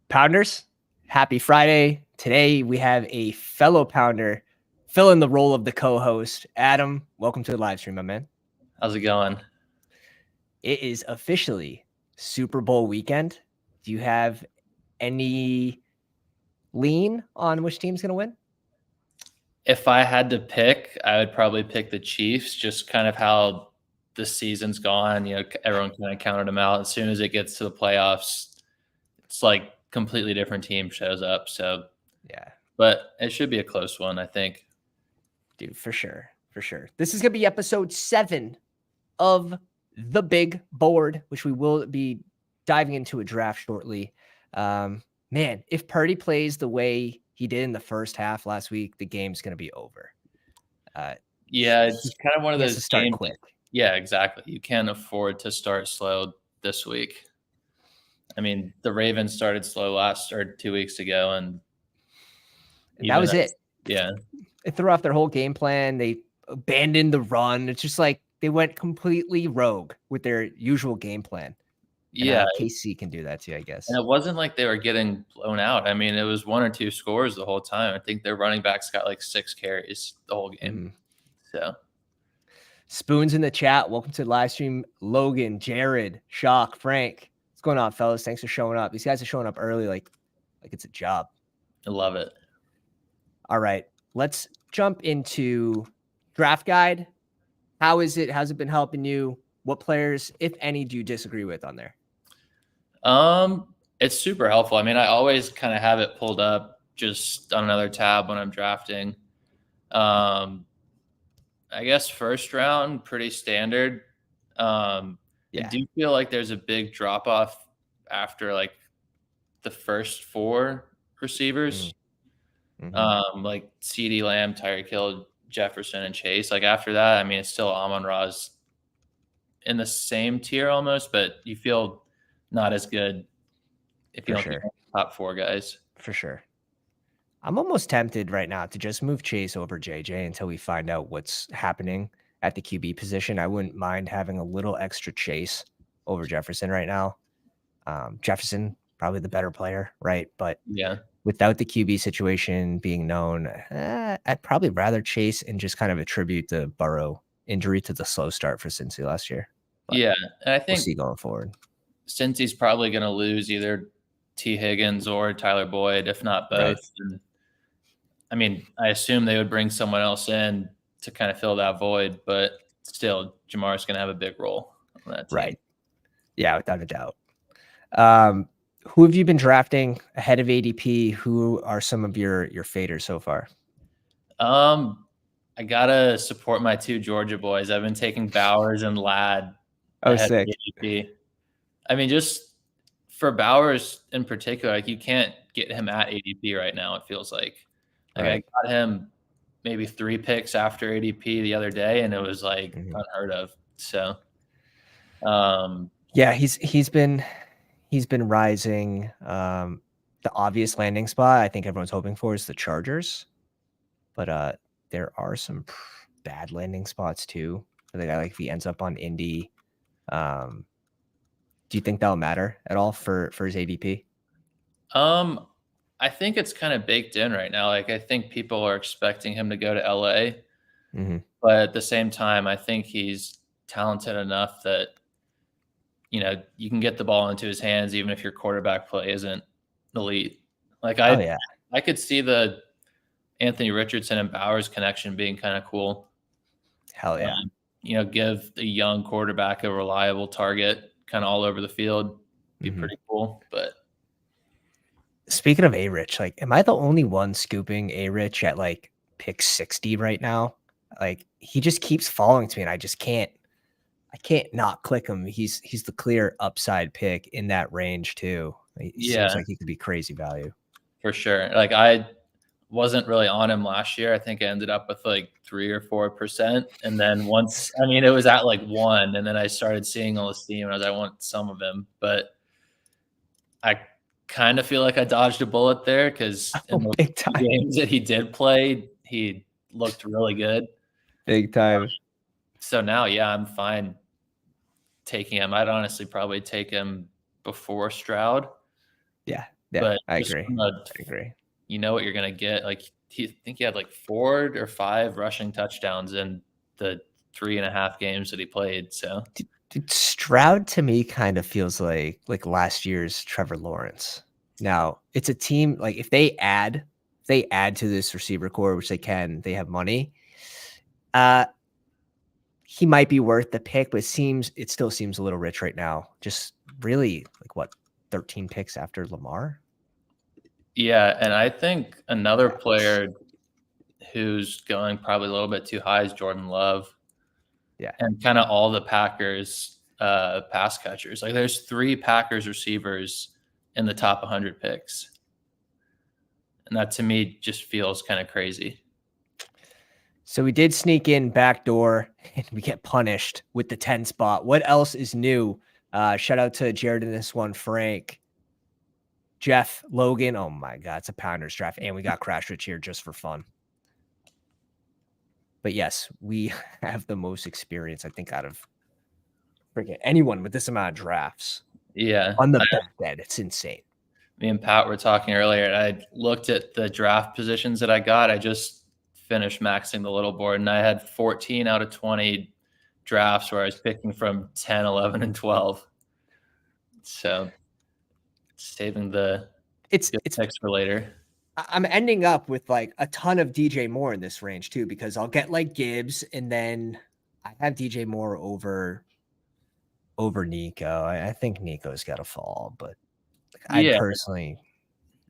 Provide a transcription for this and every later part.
Pounders, happy Friday. Today we have a fellow Pounder filling the role of the co-host. Adam, welcome to the live stream, my man. How's it going? It is officially Super Bowl weekend. Do you have any lean on which team's going to win? If I had to pick, I would probably pick the Chiefs, just kind of how the season's gone. You know, everyone kind of counted them out. As soon as it gets to the playoffs, it's like completely different team shows up. So, yeah. But it should be a close one, I think. Dude, for sure. For sure. This is going to be episode 7 of the big board, which we will be diving into a draft shortly. Man, if Purdy plays the way he did in the first half last week, the game's going to be over. Yeah, it's kind of one of those start games. Quick. Yeah, exactly. You can't afford to start slow this week. I mean, the Ravens started slow 2 weeks ago, and that was it. Yeah. They threw off their whole game plan. They abandoned the run. It's just like they went completely rogue with their usual game plan. Yeah. KC can do that too, I guess. And it wasn't like they were getting blown out. I mean, it was 1 or 2 scores the whole time. I think their running backs got like 6 carries the whole game. So, Spoons in the chat. Welcome to the live stream. Logan, Jared, Shock, Frank. What's going on, fellas? Thanks for showing up. These guys are showing up early like it's a job. I love it. All right. Let's jump into draft guide. How's it been helping you? What players, if any, do you disagree with on there? It's super helpful. I mean, I always kind of have it pulled up just on another tab when I'm drafting. I guess first round, pretty standard. I do feel like there's a big drop off after like the first 4 receivers. Like CeeDee Lamb, Tyreek Hill, Jefferson, and Chase. Like after that, I mean, it's still Amon-Ra's in the same tier almost, but you feel not as good if you don't get top 4 guys. For sure. I'm almost tempted right now to just move Chase over JJ until we find out what's happening at the QB position. I wouldn't mind having a little extra Chase over Jefferson right now. Jefferson, probably the better player, right? But yeah, without the QB situation being known, I'd probably rather Chase and just kind of attribute the Burrow injury to the slow start for Cincy last year. But yeah, and I think we'll see going forward. Cincy's probably going to lose either T. Higgins or Tyler Boyd, if not both. Right. And, I mean, I assume they would bring someone else in to kind of fill that void, but still, Jamar's going to have a big role on that team. Right. Yeah, without a doubt. Who have you been drafting ahead of ADP? Who are some of your faders so far? I gotta support my 2 Georgia boys. I've been taking Bowers and Ladd. Oh, sick. ADP. I mean, just for Bowers in particular, like you can't get him at ADP right now. It feels like I got him maybe 3 picks after ADP the other day, and it was like unheard of. So, yeah, he's been rising. The obvious landing spot I think everyone's hoping for is the Chargers, but there are some bad landing spots too. I think like if he ends up on Indy, do you think that'll matter at all for his ADP? I think it's kind of baked in right now. Like I think people are expecting him to go to LA, but at the same time, I think he's talented enough that you can get the ball into his hands even if your quarterback play isn't elite. Like I could see the Anthony Richardson and Bowers connection being kind of cool. Hell yeah. Give the young quarterback a reliable target kind of all over the field. Be pretty cool. But speaking of A-Rich, like, am I the only one scooping A-Rich at like pick 60 right now? Like he just keeps falling to me and I can't not click him. He's the clear upside pick in that range too. He seems like he could be crazy value. For sure. Like I wasn't really on him last year. I think I ended up with like 3 or 4%. And then it was at like 1. And then I started seeing all the steam and I want some of him. But I kind of feel like I dodged a bullet there because in the games that he did play, he looked really good. Big time. So now, I'm fine taking him. I'd honestly probably take him before Stroud. Yeah. Yeah, but I just agree. from I agree. you know what you're gonna get. Like I think he had like 4 or 5 rushing touchdowns in the 3.5 games that he played. So Dude, Stroud to me kind of feels like last year's Trevor Lawrence. Now, it's a team like if they add to this receiver core, which they can, they have money. He might be worth the pick, but it still seems a little rich right now. Just really like what 13 picks after Lamar? yeah, and I think another Ouch. player who's going probably a little bit too high is Jordan Love Yeah. and kind of all the Packers pass catchers. Like there's 3 Packers receivers in the top 100 picks. And that to me just feels kind of crazy. So we did sneak in backdoor and we get punished with the 10 spot. What else is new? Shout out to Jared in this one, Frank, Jeff, Logan. Oh my God, it's a Pounders draft. And we got Crash Rich here just for fun. But yes, we have the most experience, I think, out of freaking anyone with this amount of drafts. Yeah. On the back end. It's insane. Me and Pat were talking earlier, and I looked at the draft positions that I got. I just finished maxing the little board, and I had 14 out of 20 drafts where I was picking from 10, 11, and 12. So saving the It's picks for later. I'm ending up with like a ton of DJ Moore in this range too, because I'll get like Gibbs and then I have DJ Moore over Nico. I think Nico's got to fall, but I'd Yeah. personally,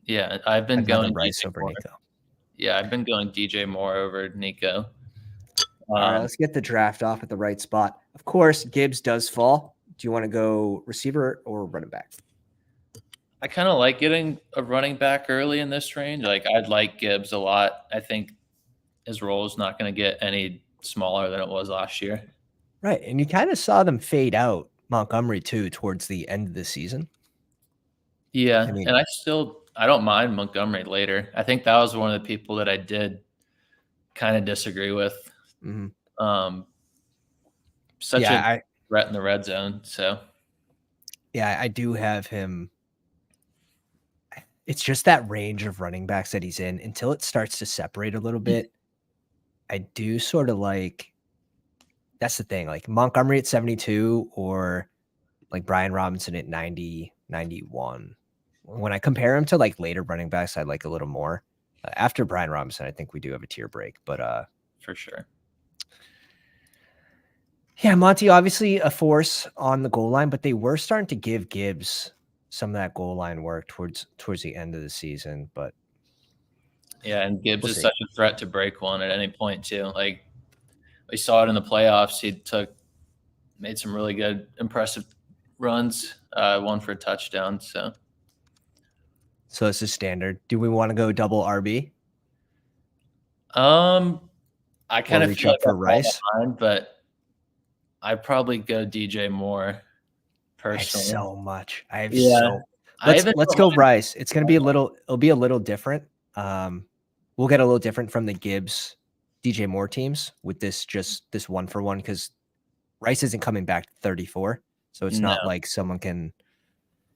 Yeah. I've been I'd rather going Rice DJ over Moore. Nico. Yeah. I've been going DJ Moore over Nico. All right, let's get the draft off at the right spot. Of course, Gibbs does fall. Do you want to go receiver or running back? I kind of like getting a running back early in this range. Like I'd like Gibbs a lot. I think his role is not going to get any smaller than it was last year. Right, and you kind of saw them fade out Montgomery too towards the end of the season. Yeah, I mean, and I don't mind Montgomery later. I think that was one of the people that I did kind of disagree with. Such a threat in the red zone. So yeah, I do have him. It's just that range of running backs that he's in until it starts to separate a little bit. I do sort of like that's the thing, like Montgomery at 72 or like Brian Robinson at 90, 91. When I compare him to like later running backs, I like a little more. After Brian Robinson, I think we do have a tier break, but for sure. Yeah, Monty obviously a force on the goal line, but they were starting to give Gibbs some of that goal line work towards the end of the season. But yeah, and Gibbs is such a threat to break one at any point too. Like we saw it in the playoffs. He made some really good, impressive runs. One for a touchdown. So this is standard. Do we want to go double RB? I kind of reach feel up for Rice, but I probably go DJ Moore. Personally, I have so. Let's go Rice. It's gonna be it'll be a little different. We'll get a little different from the Gibbs DJ Moore teams with this 1-for-1 because Rice isn't coming back to 34. So it's not like someone can,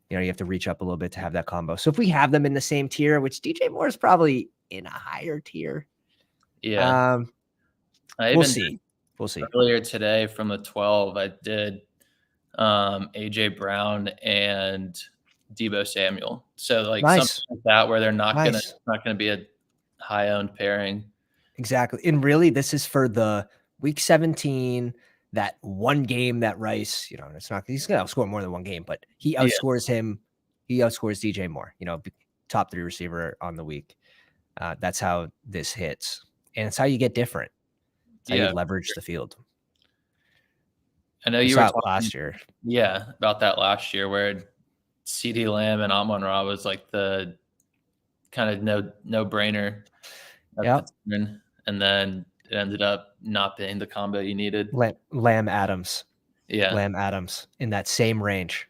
you have to reach up a little bit to have that combo. So if we have them in the same tier, which DJ Moore is probably in a higher tier. Yeah. We'll see. Earlier today from the 12, I did AJ Brown and Deebo Samuel. So like something like that where they're not gonna be a high owned pairing. Exactly. And really this is for the week 17, that one game that Rice, it's not, he's gonna outscore more than one game, but he outscores him. He outscores DJ Moore, top 3 receiver on the week. That's how this hits. And it's how you get different. It's how you leverage the field. I know you were talking last year. Yeah, about that last year where CeeDee Lamb and Amon-Ra was like the kind of no brainer. Yeah. And then it ended up not being the combo you needed. Lamb Adams. Yeah. Lamb Adams in that same range.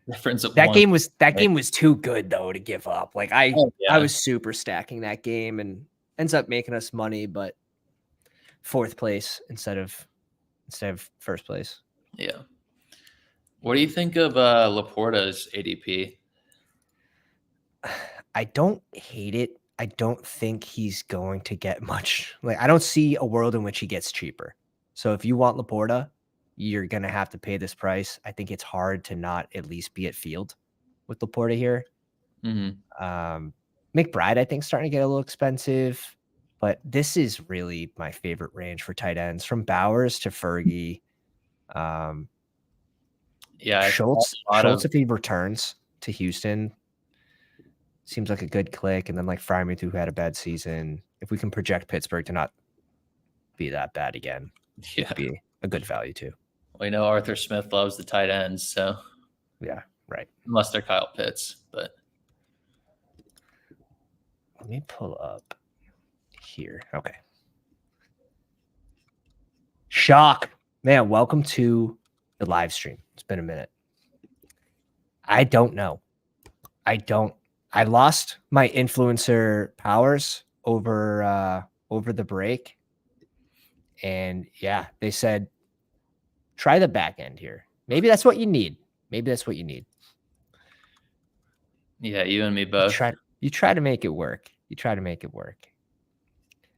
Difference of that game was too good though to give up. Like I was super stacking that game and ends up making us money, but 4th place instead of first place. Yeah. What do you think of Laporta's ADP? I don't hate it. I don't think he's going to get much. Like, I don't see a world in which he gets cheaper. So if you want Laporta, you're gonna have to pay this price. I think it's hard to not at least be at field with Laporta here. McBride, I think, starting to get a little expensive, but this is really my favorite range for tight ends, from Bowers to Fergie. Schultz, if he returns to Houston, seems like a good click. And then like Freiermuth, who had a bad season. If we can project Pittsburgh to not be that bad again, it could be a good value too. We know Arthur Smith loves the tight ends, so yeah, right. Unless they're Kyle Pitts, but let me pull up here. Okay. Shock, man. Welcome to the live stream. It's been a minute. I don't know. I lost my influencer powers over the break. And yeah, they said, try the back end here. Maybe that's what you need. Yeah, you and me both. You try to make it work.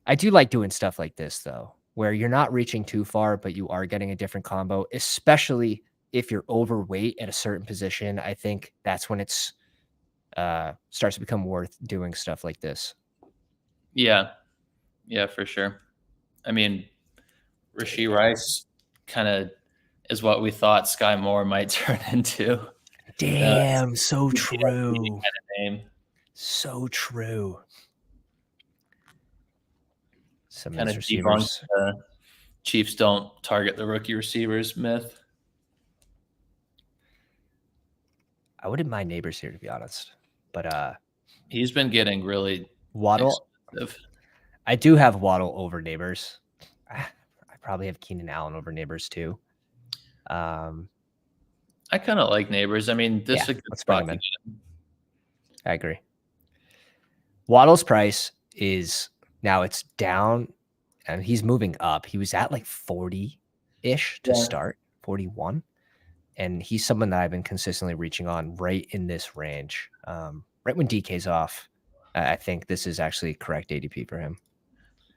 I do like doing stuff like this, though, where you're not reaching too far, but you are getting a different combo, especially if you're overweight at a certain position. I think that's when it's starts to become worth doing stuff like this. Yeah, for sure. I mean, Rashee Rice kind of is what we thought Sky Moore might turn into. Damn, so true. So true. Some kind of receivers. Chiefs don't target the rookie receivers myth. I wouldn't mind Neighbors here, to be honest. But he's been getting really Waddle. expensive. I do have Waddle over Neighbors. I probably have Keenan Allen over Neighbors too. I kind of like Neighbors. I mean, this is a good spot. I agree. Waddle's price is now it's down, and he's moving up. He was at like 40-ish to start, 41. And he's someone that I've been consistently reaching on right in this range. Right when DK's off, I think this is actually correct ADP for him.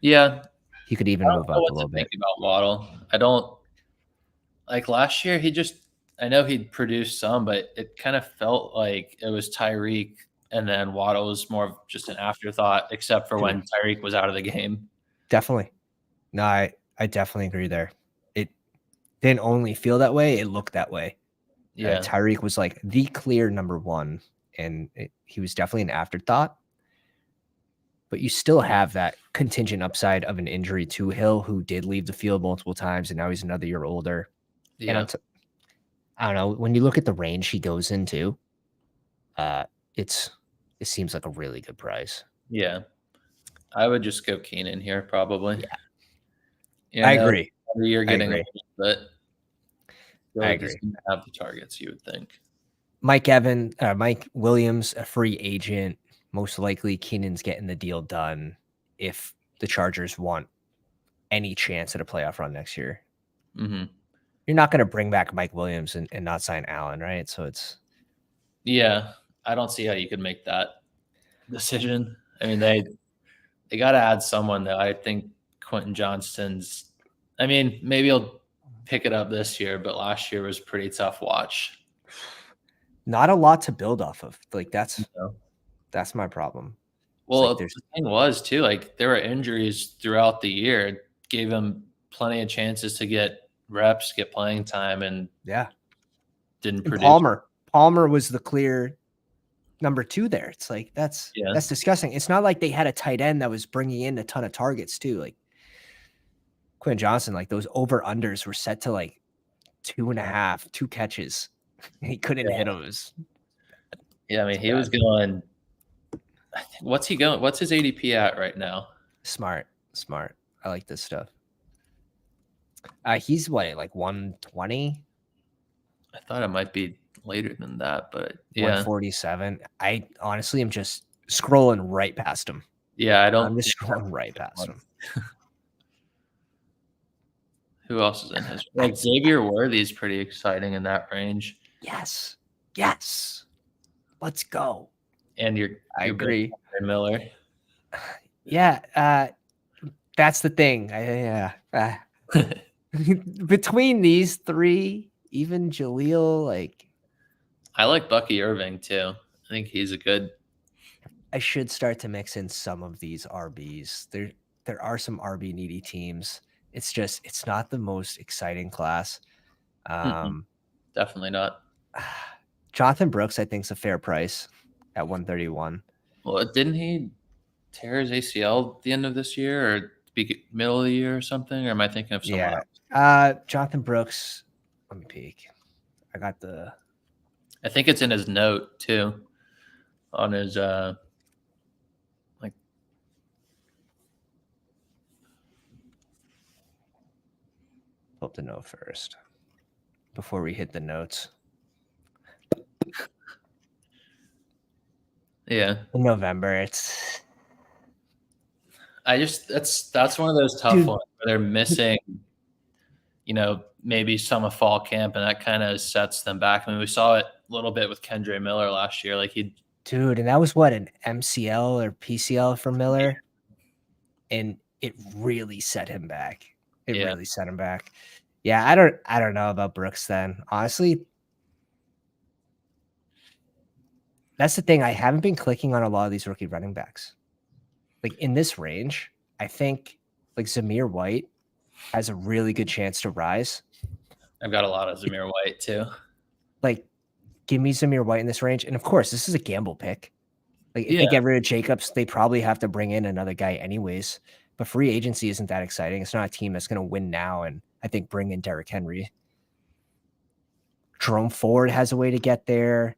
Yeah. He could even move up a little bit. About Waddle. I don't like last year. I know he'd produced some, but it kind of felt like it was Tyreek, and then Waddle was more of just an afterthought, except for when Tyreek was out of the game. Definitely. No, I definitely agree there. It didn't only feel that way, it looked that way. Yeah. Tyreek was like the clear number one, and he was definitely an afterthought. But you still have that contingent upside of an injury to Hill, who did leave the field multiple times, and now he's another year older. Yeah. And I don't know, when you look at the range he goes into, it seems like a really good price. Yeah. I would just go Keenan here, probably. Yeah. I agree. You're getting but I agree. Have the targets, you would think. Mike Williams, a free agent. Most likely Keenan's getting the deal done if the Chargers want any chance at a playoff run next year. Mm-hmm. You're not going to bring back Mike Williams and not sign Allen, right? So it's... Yeah, I don't see how you could make that decision. I mean, they got to add someone that I think Quentin Johnston's... I mean, maybe he'll pick it up this year, but last year was pretty tough watch. Not a lot to build off of. Like, that's my problem. Well, the thing was, too, like, there were injuries throughout the year. It gave him plenty of chances to get reps, get playing time, and didn't produce. Palmer was the clear number 2 there. It's like, that's disgusting. It's not like they had a tight end that was bringing in a ton of targets, too. Like, Quinn Johnson, like, those over-unders were set to, like, 2.5, 2 catches. He couldn't hit them. I mean, he was going... What's he going? What's his ADP at right now? Smart. I like this stuff. He's what, like 120? I thought it might be later than that, but 147. I honestly am just scrolling right past him. Yeah, I'm just scrolling right past him. Who else is in his? Like Xavier Worthy is pretty exciting in that range. Yes. Let's go. And your agree. Miller. Yeah, that's the thing. Between these three, even Jaleel, like I like Bucky Irving too. I think he's a good. I should start to mix in some of these RBs. There are some RB needy teams. It's just it's not the most exciting class. Definitely not. Jonathan Brooks, I think, is a fair price at 131. Well, didn't he tear his ACL at the end of this year or middle of the year or something? Or am I thinking of someone else? Jonathan Brooks. Let me peek. I got the. I think it's in his note too, on his like. Pull up the note first before we hit the notes. Yeah, in November. It's. That's one of those tough ones where they're missing. Maybe some of fall camp, and that kind of sets them back. I mean, we saw it a little bit with Kendre Miller last year. Like and that was what, an MCL or PCL for Miller, and it really set him back. Really set him back. Yeah, I don't know about Brooks then. Honestly, that's the thing. I haven't been clicking on a lot of these rookie running backs. Like in this range, I think like Zamir White has a really good chance to rise. I've got a lot of Zamir White too. Like, give me Zamir White in this range. And of course, this is a gamble pick. Like if they get rid of Jacobs, they probably have to bring in another guy anyways. But free agency isn't that exciting. It's not a team that's going to win now and I think bring in Derrick Henry. Jerome Ford has a way to get there.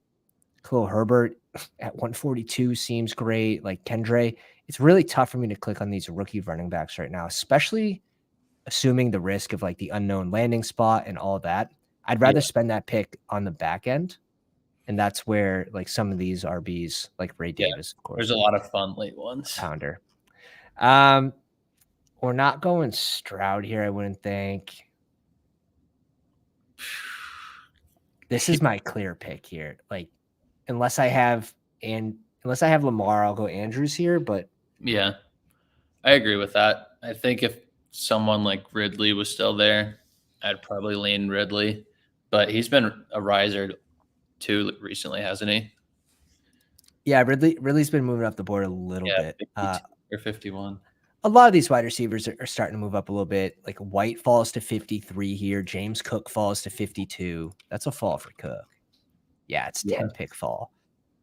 Khalil Herbert at 142 seems great. Like Kendre, it's really tough for me to click on these rookie running backs right now, especially assuming the risk of like the unknown landing spot and all that. I'd rather spend that pick on the back end. And that's where like some of these RBs, like Ray Davis, of course. There's a lot of fun late ones. Pounder. We're not going Stroud here, I wouldn't think. This is my clear pick here. Like, unless I have Lamar, I'll go Andrews here. But yeah, I agree with that. I think if someone like Ridley was still there, I'd probably lean Ridley. But he's been a riser too recently, hasn't he? Yeah, Ridley's been moving up the board a little bit. 52 or 51. A lot of these wide receivers are starting to move up a little bit. Like White falls to 53 here. James Cook falls to 52. That's a fall for Cook. Yeah, it's 10 pick fall.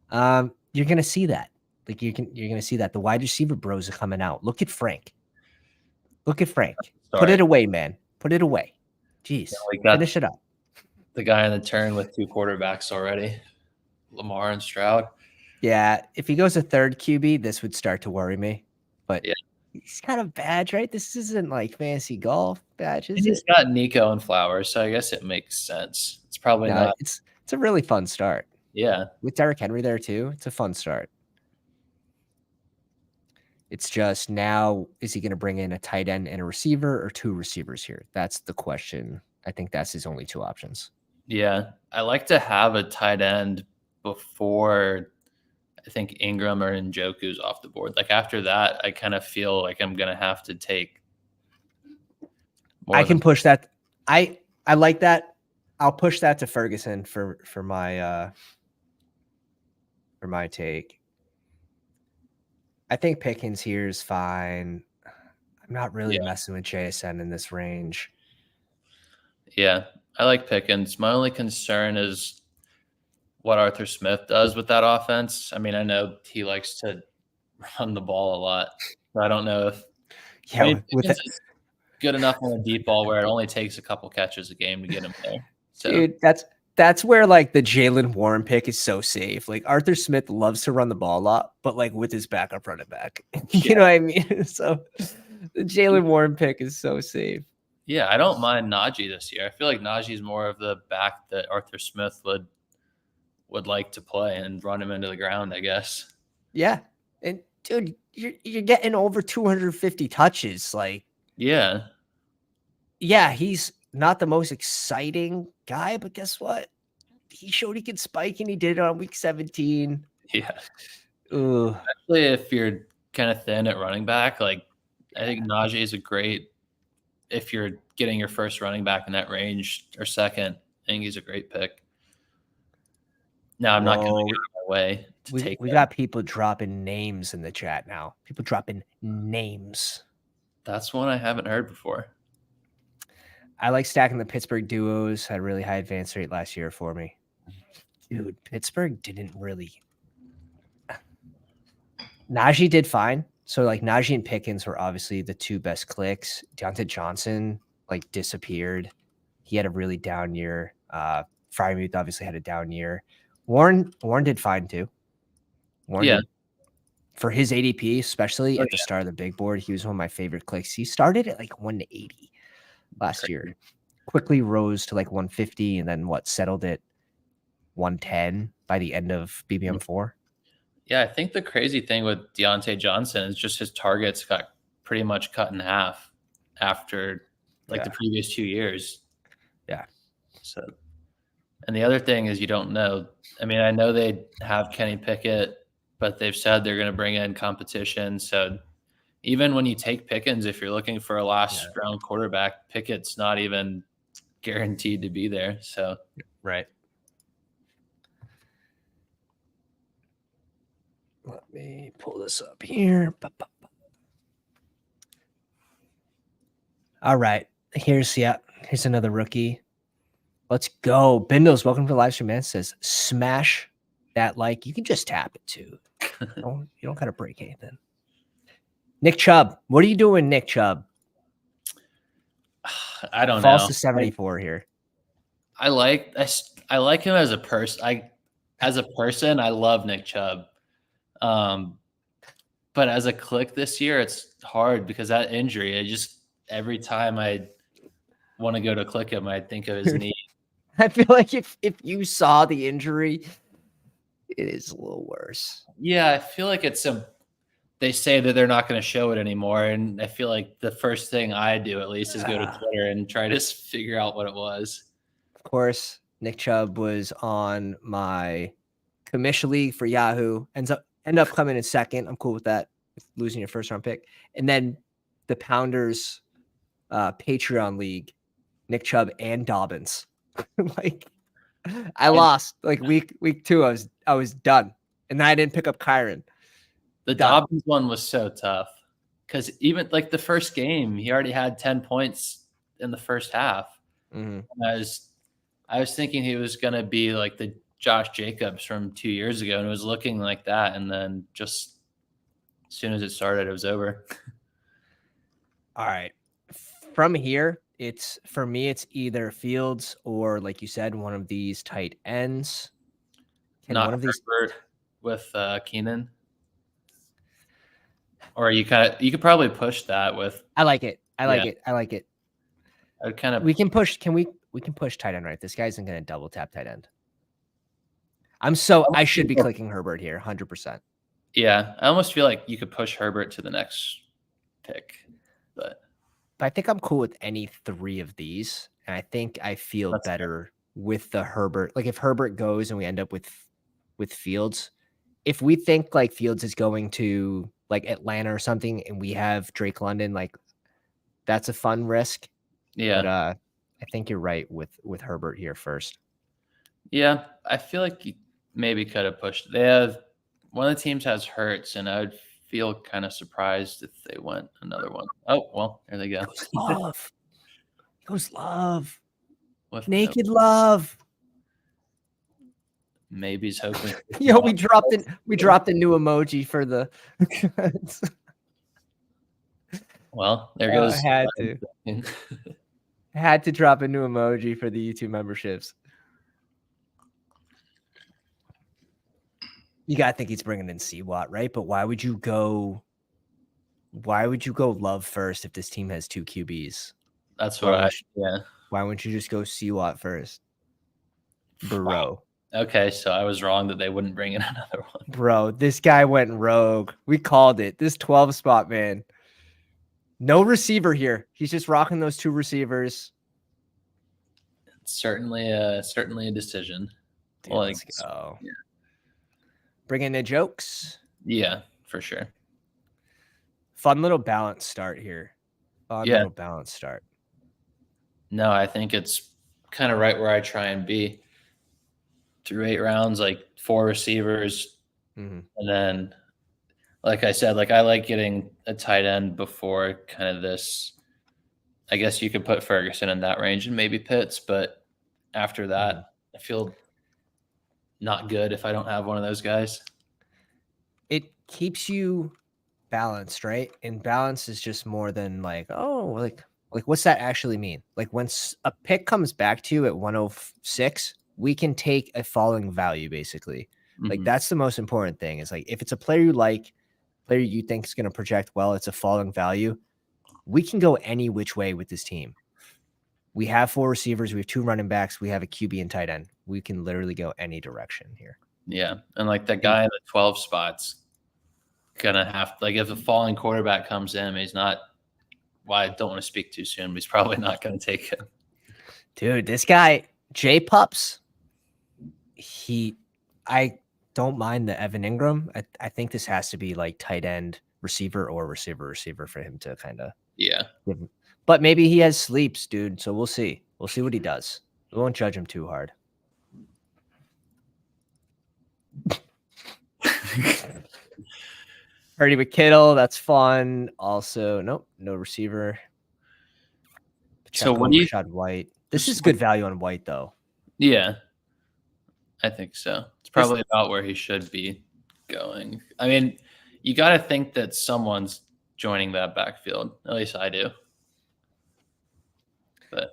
You're gonna see that. Like you're gonna see that the wide receiver bros are coming out. Look at Frank. Put it away, man. Put it away. Jeez, finish it up. The guy in the turn with two quarterbacks already, Lamar and Stroud. Yeah, if he goes a third QB, this would start to worry me. But he's got a badge, right? This isn't like fantasy golf badges. He's got Nico and Flowers, so I guess it makes sense. It's probably not. It's a really fun start. Yeah, with Derrick Henry there too, it's a fun start. It's just now, is he going to bring in a tight end and a receiver or two receivers here? That's the question. I think that's his only two options. Yeah, I like to have a tight end before I think Ingram or Njoku's off the board. Like after that, I kind of feel like I'm going to have to take more. I can push that. I like that. I'll push that to Ferguson for my take. I think Pickens here is fine. I'm not really messing with JSN in this range. Yeah, I like Pickens. My only concern is what Arthur Smith does with that offense. I mean, I know he likes to run the ball a lot. So I don't know if Pickens is good enough on a deep ball where it only takes a couple catches a game to get him there. So. Dude, that's where like the Jaylen Warren pick is so safe. Like Arthur Smith loves to run the ball a lot, but like with his backup running back. You know what I mean? So the Jaylen Warren pick is so safe. Yeah, I don't mind Najee this year. I feel like Najee's more of the back that Arthur Smith would like to play and run him into the ground, I guess. Yeah. And dude, you're getting over 250 touches. Like, yeah, he's not the most exciting guy, but guess what? He showed he could spike and he did it on week 17. Yeah. Ooh. Especially if you're kind of thin at running back. Like, I think Najee is a great, if you're getting your first running back in that range or second, I think he's a great pick. Now, I'm not going to go out of my way to take We him. got people dropping names in the chat now. People dropping names. That's one I haven't heard before. I like stacking the Pittsburgh duos. Had a really high advance rate last year for me. Dude, Pittsburgh didn't really. Najee did fine. So like Najee and Pickens were obviously the two best clicks. Deontay Johnson like disappeared. He had a really down year. Frymuth obviously had a down year. Warren did fine too. Warren did for his ADP, especially at the start of the big board. He was one of my favorite clicks. He started at like 1 to 80 last year. Quickly rose to like 150 and then settled at 110 by the end of BBM4. Yeah, I think the crazy thing with Deontay Johnson is just his targets got pretty much cut in half after like the previous 2 years. Yeah. So, and the other thing is you don't know. I mean, I know they have Kenny Pickett, but they've said they're going to bring in competition. So even when you take Pickens, if you're looking for a last round quarterback, Pickett's not even guaranteed to be there. So, right. Let me pull this up here. All right. Here's another rookie. Let's go. Bindles, welcome to the live stream, man. Says smash that like. You can just tap it too. You don't gotta break anything. Nick Chubb. What are you doing, Nick Chubb? I don't know. Falls to 74 here. I like him as a person. As a person, I love Nick Chubb. But as a click this year, it's hard because that injury, every time I want to go to click him, I think of his knee. I feel like if you saw the injury, it is a little worse. Yeah, I feel like they say that they're not going to show it anymore. And I feel like the first thing I do at least is go to Twitter and try to figure out what it was. Of course, Nick Chubb was on my commission league for Yahoo. End up coming in second. I'm cool with that. Losing your first round pick. And then the Pounders Patreon league, Nick Chubb and Dobbins. Like I lost like week 2. I was done. And then I didn't pick up Kyron. The Dobbins one was so tough because even like the first game, he already had 10 points in the first half. Mm-hmm. I was thinking he was going to be like the Josh Jacobs from 2 years ago, and it was looking like that. And then just as soon as it started, it was over. All right. From here, for me, it's either Fields or, like you said, one of these tight ends. Not one of these with Keenan. Or you could probably push that with. I like it. I like it. I would kind of. We can push. We can push tight end, right? This guy isn't going to double tap tight end. I should be clicking Herbert here, 100%. Yeah, I almost feel like you could push Herbert to the next pick, but I think I'm cool with any 3 of these, and I think I feel better with the Herbert. Like if Herbert goes and we end up with Fields, if we think like Fields is going to like Atlanta or something, and we have Drake London, like that's a fun risk. Yeah, but I think you're right with Herbert here first. Yeah, I feel like you maybe could have pushed. They have one of the teams has Hurts, and I would feel kind of surprised if they went another one. Oh well, there they go. Goes love. With naked love. Maybe he's hoping. Yo, we dropped a new emoji for the. Well, there goes. I had to drop a new emoji for the YouTube memberships. You gotta think he's bringing in C-Watt, right? But why would you go Love first if this team has 2 QBs? That's what Why wouldn't you just go C-Watt first? Bro. Wow. Okay, so I was wrong that they wouldn't bring in another one. Bro, this guy went rogue. We called it. This 12 spot, man. No receiver here. He's just rocking those 2 receivers. It's certainly a decision. Dude, let's go. Yeah. Bring in the jokes. Yeah, for sure. Fun little balance start here. Little balance start. No, I think it's kind of right where I try and be through 8 rounds, like 4 receivers. And then, like I said, like I like getting a tight end before kind of this. I guess you could put Ferguson in that range and maybe Pitts, but after that, I feel not good if I don't have one of those guys. It keeps you balanced, right? And balance is just more than like, oh, like what's that actually mean? Like when a pick comes back to you at 106, we can take a falling value basically. Like that's the most important thing. Is like if it's a player you like, player you think is going to project well, it's a falling value. We can go any which way with this team. We have 4 receivers, we have 2 running backs, we have a QB and tight end. We can literally go any direction here. Yeah, and like the guy in the 12 spots gonna have, like, if a falling quarterback comes in, he's not. Well, I don't want to speak too soon, but he's probably not going to take him. Dude, this guy J Pups, I don't mind the Evan Ingram. I think this has to be like tight end receiver or receiver for him to kind of But maybe he has sleeps, dude. So we'll see. We'll see what he does. We won't judge him too hard. Purdy with Kittle, that's fun. Also, nope, no receiver. So what do you? Rashad White. This is good value on White, though. Yeah, I think so. It's probably about where he should be going. I mean, you got to think that someone's joining that backfield. At least I do. But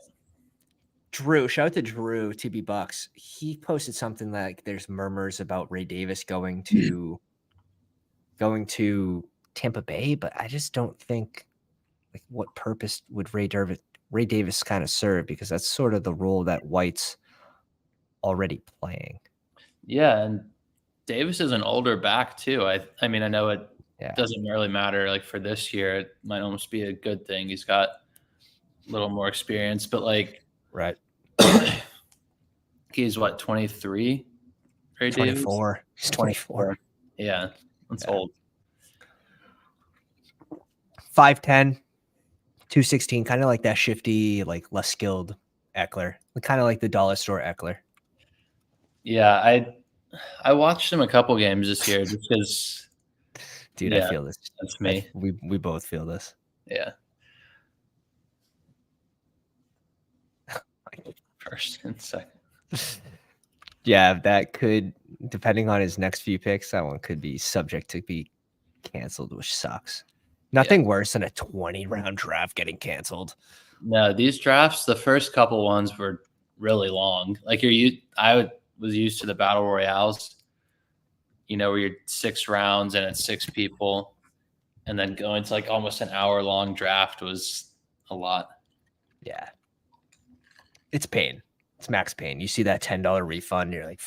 Drew, shout out to Drew TB Bucks. He posted something like there's murmurs about Ray Davis going to Tampa Bay, but I just don't think like what purpose would Ray Davis kind of serve, because that's sort of the role that White's already playing. Yeah, and Davis is an older back too. I mean, I know it doesn't really matter. Like for this year, it might almost be a good thing. He's got a little more experience, but like, right. He's what, 23? 24. He's 24. Yeah, that's old. 5'10", 216, kind of like that shifty, like less skilled Eckler, kind of like the dollar store Eckler. Yeah, I watched him a couple games this year just because. Dude, I feel this. That's me. We both feel this. Yeah. First and second. Yeah, that could, depending on his next few picks, that one could be subject to be canceled, which sucks. Nothing worse than a 20-round draft getting canceled. No, these drafts, the first couple ones were really long. Like I was used to the battle royales, where you're 6 rounds and it's 6 people, and then going to like almost an hour-long draft was a lot. Yeah. It's pain. It's max pain. You see that $10 refund, you're like,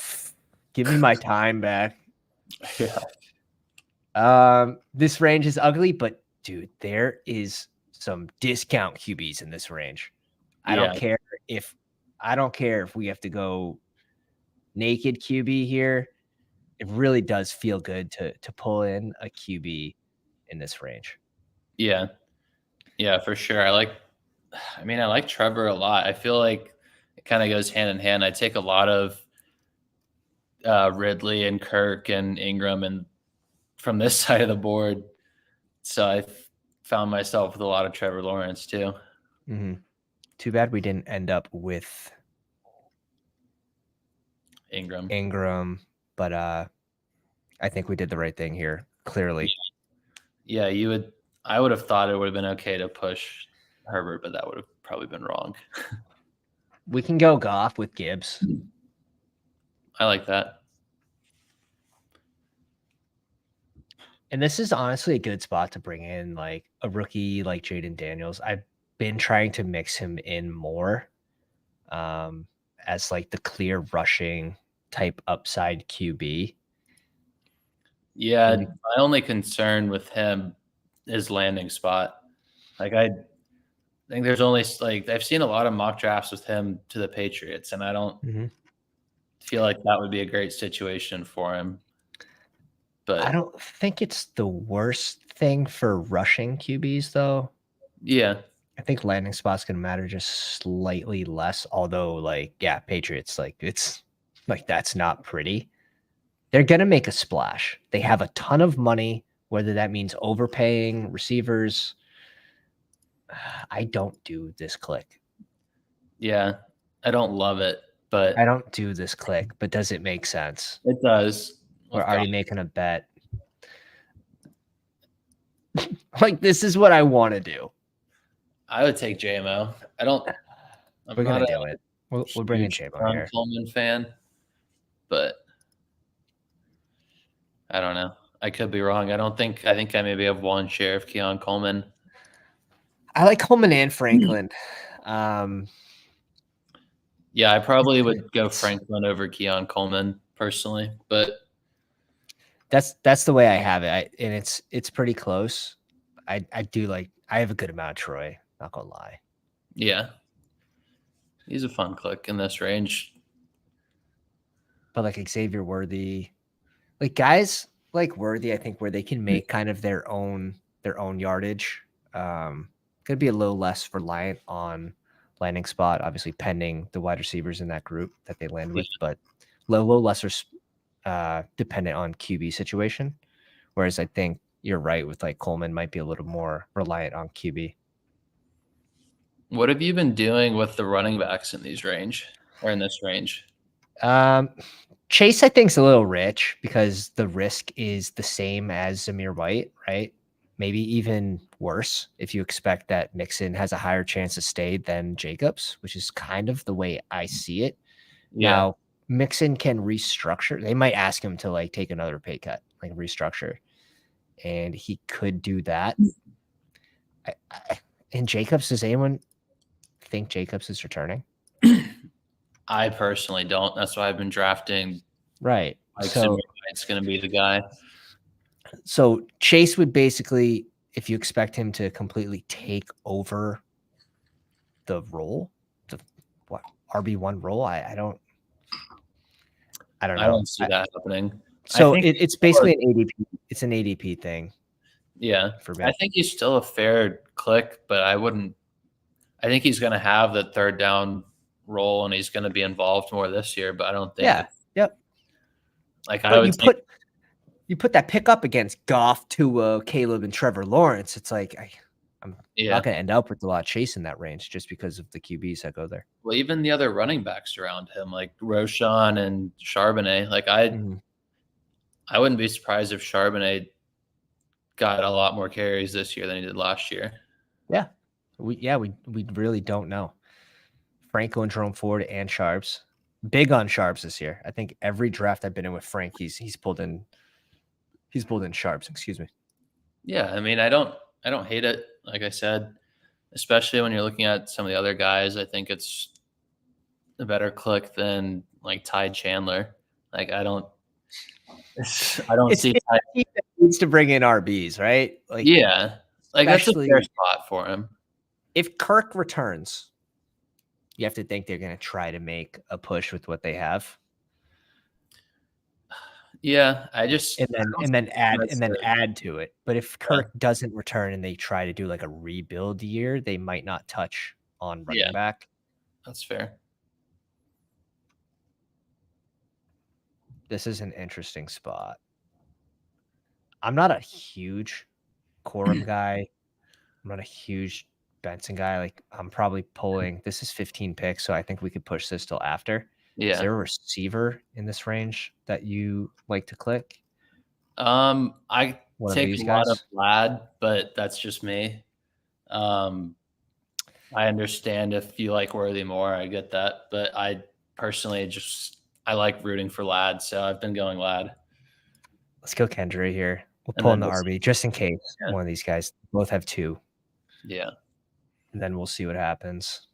give me my time back. Yeah. This range is ugly, but dude, there is some discount QBs in this range. I don't care if we have to go naked QB here. It really does feel good to pull in a QB in this range. Yeah. Yeah, for sure. I like Trevor a lot. I feel like it kind of goes hand in hand. I take a lot of Ridley and Kirk and Ingram and from this side of the board. So I found myself with a lot of Trevor Lawrence too. Too bad we didn't end up with Ingram, but I think we did the right thing here, clearly. Yeah, I would have thought it would have been okay to push Herbert, but that would have probably been wrong. We can go Goff with Gibbs. I like that. And this is honestly a good spot to bring in like a rookie like Jaden Daniels. I've been trying to mix him in more as like the clear rushing type upside QB. Yeah, my only concern with him is landing spot. Like I think there's only like I've seen a lot of mock drafts with him to the Patriots, and I don't feel like that would be a great situation for him. but I don't think it's the worst thing for rushing QBs, though. Yeah. I think landing spot's gonna matter just slightly less, although, like, yeah, Patriots, like, it's like, that's not pretty. They're gonna make a splash. They have a ton of money, whether that means overpaying receivers. I don't do this click. Yeah, I don't love it, but I don't do this click, but does it make sense? it does. We're With already God. making a bet. Like, this is what I want to do. I would take JMO. I'm We're not gonna a do it. We'll bring in huge Chabo Ron here. Coleman fan, but I don't know. I could be wrong. I think I maybe have one share of Keon Coleman. I like Coleman and Franklin. Yeah, I probably would go Franklin over Keon Coleman personally, but that's the way I have it. And it's pretty close. I do like I have a good amount of Troy, not gonna lie. yeah, he's a fun click in this range. But like Xavier Worthy, like guys like Worthy, I think where they can make kind of their own yardage. Could be a little less reliant on landing spot, obviously pending the wide receivers in that group that they land with, but little lesser dependent on QB situation. Whereas I think you're right with like Coleman might be a little more reliant on QB. What have you been doing with the running backs in these range or in this range? Chase, I think, is a little rich because the risk is the same as Zamir White, right? Maybe even worse if you expect that Mixon has a higher chance to stay than Jacobs, which is kind of the way I see it. Yeah. Now, Mixon can restructure. They might ask him to like take another pay cut, like restructure, and he could do that. And Jacobs, does anyone think Jacobs is returning? I personally don't. That's why I've been drafting. Right. Like So it's going to be the guy. So Chase would basically, if you expect him to completely take over the role, the what RB1 role, I don't know. I don't see that happening. So it's basically an ADP. It's an ADP thing. Yeah, for me. I think he's still a fair click, but I wouldn't. I think he's going to have the third down role, and he's going to be involved more this year. But I don't think. Yeah. Yep. Like but you put that pick up against Goff, Tua, Caleb, and Trevor Lawrence. It's like I'm not going to end up with a lot of chase in that range just because of the QBs that go there. Well, even the other running backs around him, like Roshan and Charbonnet, like I wouldn't be surprised if Charbonnet got a lot more carries this year than he did last year. Yeah. We really don't know. Franco and Jerome Ford and Sharps. Big on Sharps this year. I think every draft I've been in with Frank, he's pulled in Sharps, excuse me. Yeah, I mean, I don't hate it, like I said, especially when you're looking at some of the other guys. I think it's a better click than like Ty Chandler. Like I don't see Ty needs to bring in RBs, right? Like yeah. Like that's a fair spot for him. If Kirk returns, you have to think they're going to try to make a push with what they have. Yeah, I just and then add to it. But if Kirk doesn't return and they try to do like a rebuild year, they might not touch on running back. That's fair. This is an interesting spot. I'm not a huge Corum guy. I'm not a huge Benson guy. Like I'm probably pulling. This is 15 picks, so I think we could push this till after. Yeah. Is there a receiver in this range that you like to click? I take a lot of Vlad, but that's just me. I understand if you like Worthy more, I get that, but I personally I like rooting for Lad, so I've been going Lad. Let's go Kendra here. We'll pull in the RB just in case one of these guys both have two. Yeah. And then we'll see what happens.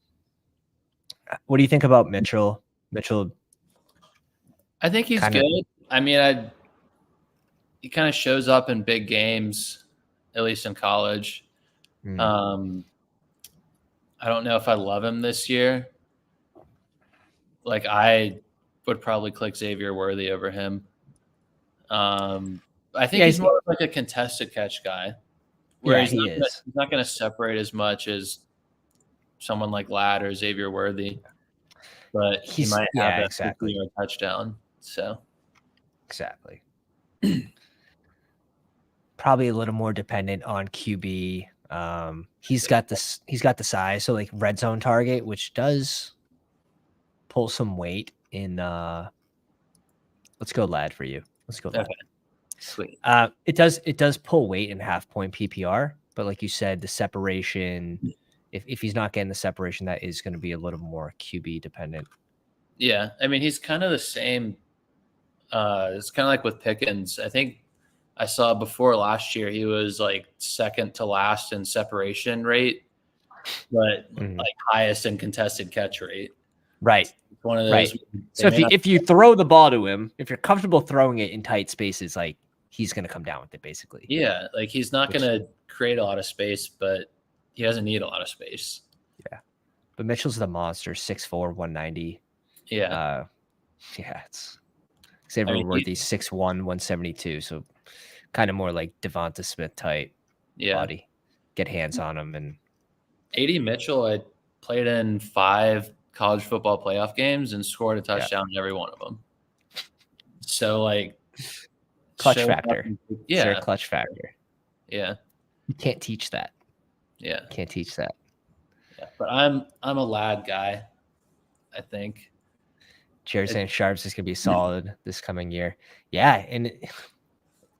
What do you think about Mitchell? I think he's good. I mean, he kind of shows up in big games, at least in college. I don't know if I love him this year. Like I would probably click Xavier Worthy over him. I think he's more like a contested catch guy, where he's not going to separate as much as someone like Ladd or Xavier Worthy, but he might have a 50-yard touchdown. So exactly. Probably a little more dependent on QB. He's got the size, so like red zone target, which does pull some weight in. Let's go Ladd for you. Let's go Ladd. Okay. Sweet. It does pull weight in half point PPR, but like you said, the separation. If he's not getting the separation, that is going to be a little more QB dependent. Yeah, I mean he's kind of the same. It's kind of like with Pickens. I think I saw before last year he was like second to last in separation rate, but like highest in contested catch rate. Right. It's one of those. Right. So if you throw the ball to him, if you're comfortable throwing it in tight spaces, like he's going to come down with it basically. Yeah, like he's not going to create a lot of space, but he doesn't need a lot of space. Yeah. But Mitchell's the monster, 6'4", 190. Yeah. It's Xavier Worthy 6'1", 172. So kind of more like Devonta Smith type body. Get hands on him. And AD Mitchell, I played in 5 college football playoff games and scored a touchdown in every one of them. So like clutch factor. Yeah. Is there a clutch factor? Yeah. You can't teach that. Yeah. Can't teach that. Yeah. But I'm a Ladd guy, I think. Jared's saying Sharps is going to be solid this coming year. Yeah, and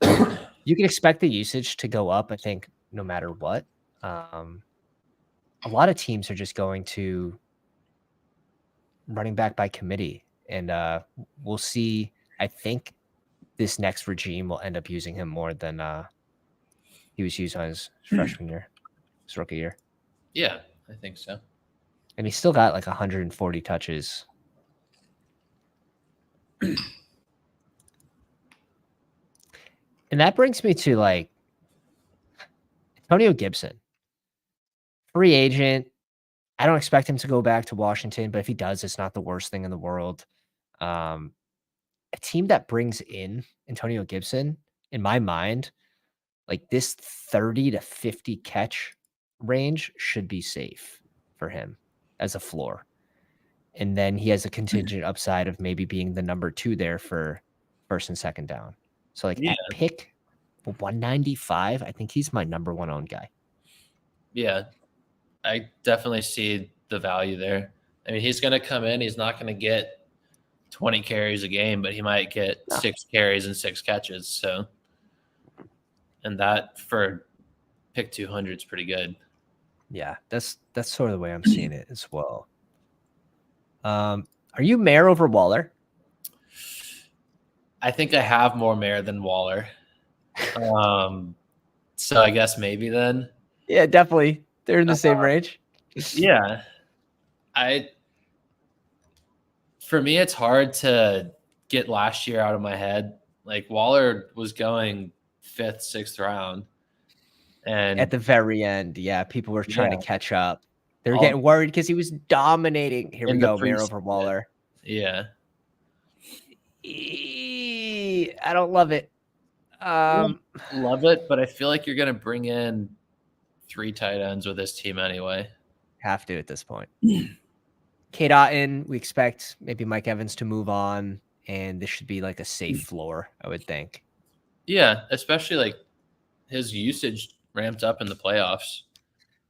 you can expect the usage to go up, I think, no matter what. A lot of teams are just going to running back by committee, and we'll see. I think this next regime will end up using him more than he was used on his freshman year, his rookie year. Yeah, I think so. And he's still got like 140 touches. And that brings me to like Antonio Gibson, free agent. I don't expect him to go back to Washington, but if he does, it's not the worst thing in the world. A team that brings in Antonio Gibson, in my mind, like this 30 to 50 catch range should be safe for him as a floor. And then he has a contingent upside of maybe being the number 2 there for first and second down. So like at pick 195, I think he's my number 1 owned guy. Yeah, I definitely see the value there. I mean, he's going to come in. He's not going to get 20 carries a game, but he might get 6 carries and 6 catches. So, and that for pick 200 is pretty good. Yeah, that's sort of the way I'm seeing it as well. Are you Mayer over Waller? I think I have more Mayer than Waller. So I guess maybe then. Yeah, definitely. They're in the same range. Yeah. For me, it's hard to get last year out of my head. Like Waller was going 5th, 6th round. And at the very end, people were trying to catch up. They were getting worried because he was dominating. Here we go, Mayer over Waller. Yeah. I don't love it. Love it, but I feel like you're going to bring in 3 tight ends with this team anyway. Have to at this point. Cade Otton, we expect maybe Mike Evans to move on, and this should be like a safe floor, I would think. Yeah, especially like his usage ramped up in the playoffs.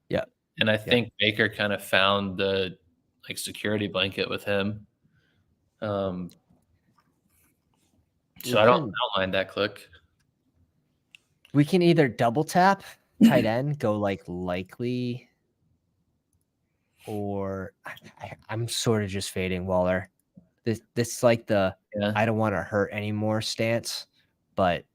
Yeah. And I think Baker kind of found the like security blanket with him. So I don't mind that click. We can either double tap tight end, go like likely, or I'm sort of just fading Waller. This like the I don't want to hurt anymore stance, but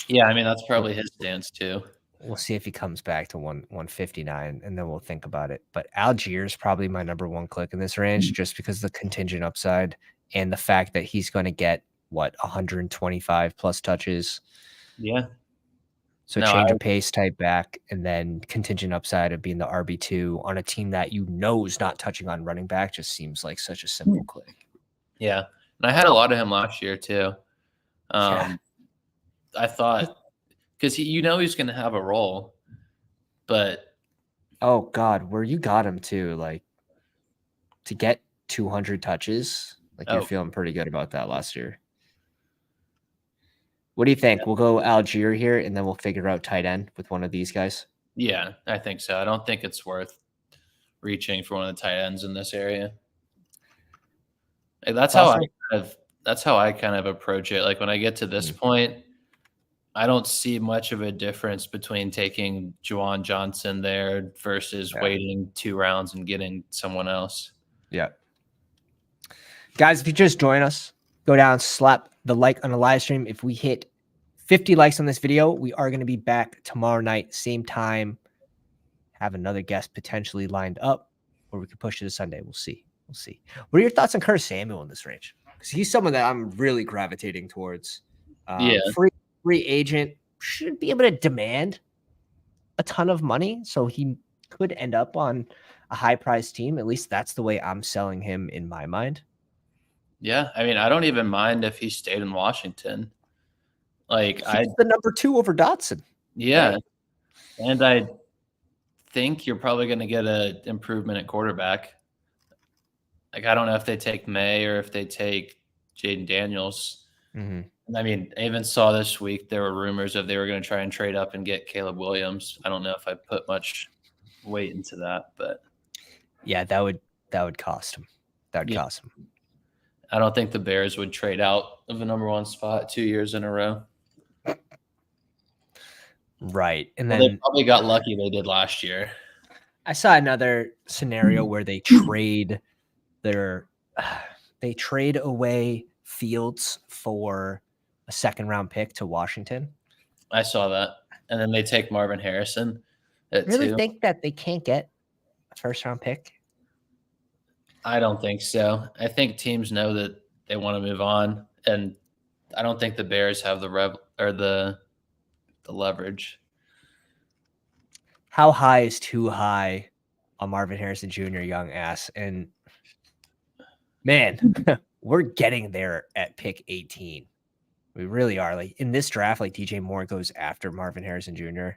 yeah, I mean that's probably his stance too. We'll see if he comes back to 159, and then we'll think about it. But Algier is probably my number 1 click in this range, just because of the contingent upside and the fact that he's going to get 125 plus touches. Yeah. So change of pace type back, and then contingent upside of being the RB2 on a team that is not touching on running back just seems like such a simple click. Yeah. And I had a lot of him last year too. I thought because he's going to have a role, but oh god, where you got him to like to get 200 touches, like you're feeling pretty good about that last year. What do you think? We'll go Algier here, and then we'll figure out tight end with one of these guys. Yeah, I think so. I don't think it's worth reaching for one of the tight ends in this area. Like, that's how I kind of approach it. Like when I get to this point, I don't see much of a difference between taking Juwan Johnson there versus waiting 2 rounds and getting someone else. Yeah. Guys, if you just join us, go down, slap the like on the live stream. If we hit 50 likes on this video, we are going to be back tomorrow night, same time. Have another guest potentially lined up, or we could push it to Sunday. We'll see. We'll see. What are your thoughts on Curtis Samuel in this range? Because he's someone that I'm really gravitating towards. Free agent, should be able to demand a ton of money, so he could end up on a high-priced team. At least that's the way I'm selling him in my mind. Yeah, I mean, I don't even mind if he stayed in Washington. Like he's the number 2 over Dotson. Yeah, and I think you're probably going to get an improvement at quarterback. Like I don't know if they take May or if they take Jaden Daniels. I mean, I even saw this week there were rumors of they were going to try and trade up and get Caleb Williams. I don't know if I put much weight into that, but yeah, that would cost him. That would cost him. I don't think the Bears would trade out of the number 1 spot 2 years in a row. Right. And then they probably got lucky they did last year. I saw another scenario where they trade away Fields for a 2nd-round pick to Washington. I saw that. And then they take Marvin Harrison at 2. Really think that they can't get a 1st-round pick? I don't think so. I think teams know that they want to move on, and I don't think the Bears have the leverage. How high is too high on Marvin Harrison Jr., young ass? And man, we're getting there at pick 18. We really are. Like in this draft, like DJ Moore goes after Marvin Harrison Jr.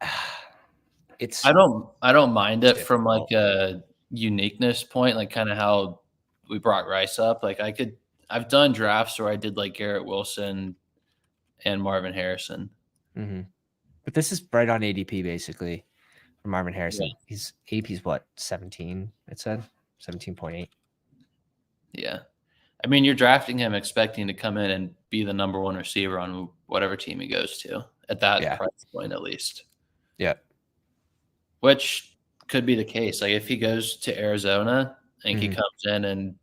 I don't mind it from like a uniqueness point, like kind of how we brought Rice up. Like I've done drafts where I did like Garrett Wilson and Marvin Harrison. But this is right on ADP basically for Marvin Harrison. His ADP's what, 17? It said 17.8. Yeah. I mean, you're drafting him expecting to come in and be the number 1 receiver on whatever team he goes to at that price point, at least. Yeah. Which could be the case. Like if he goes to Arizona, I think he comes in and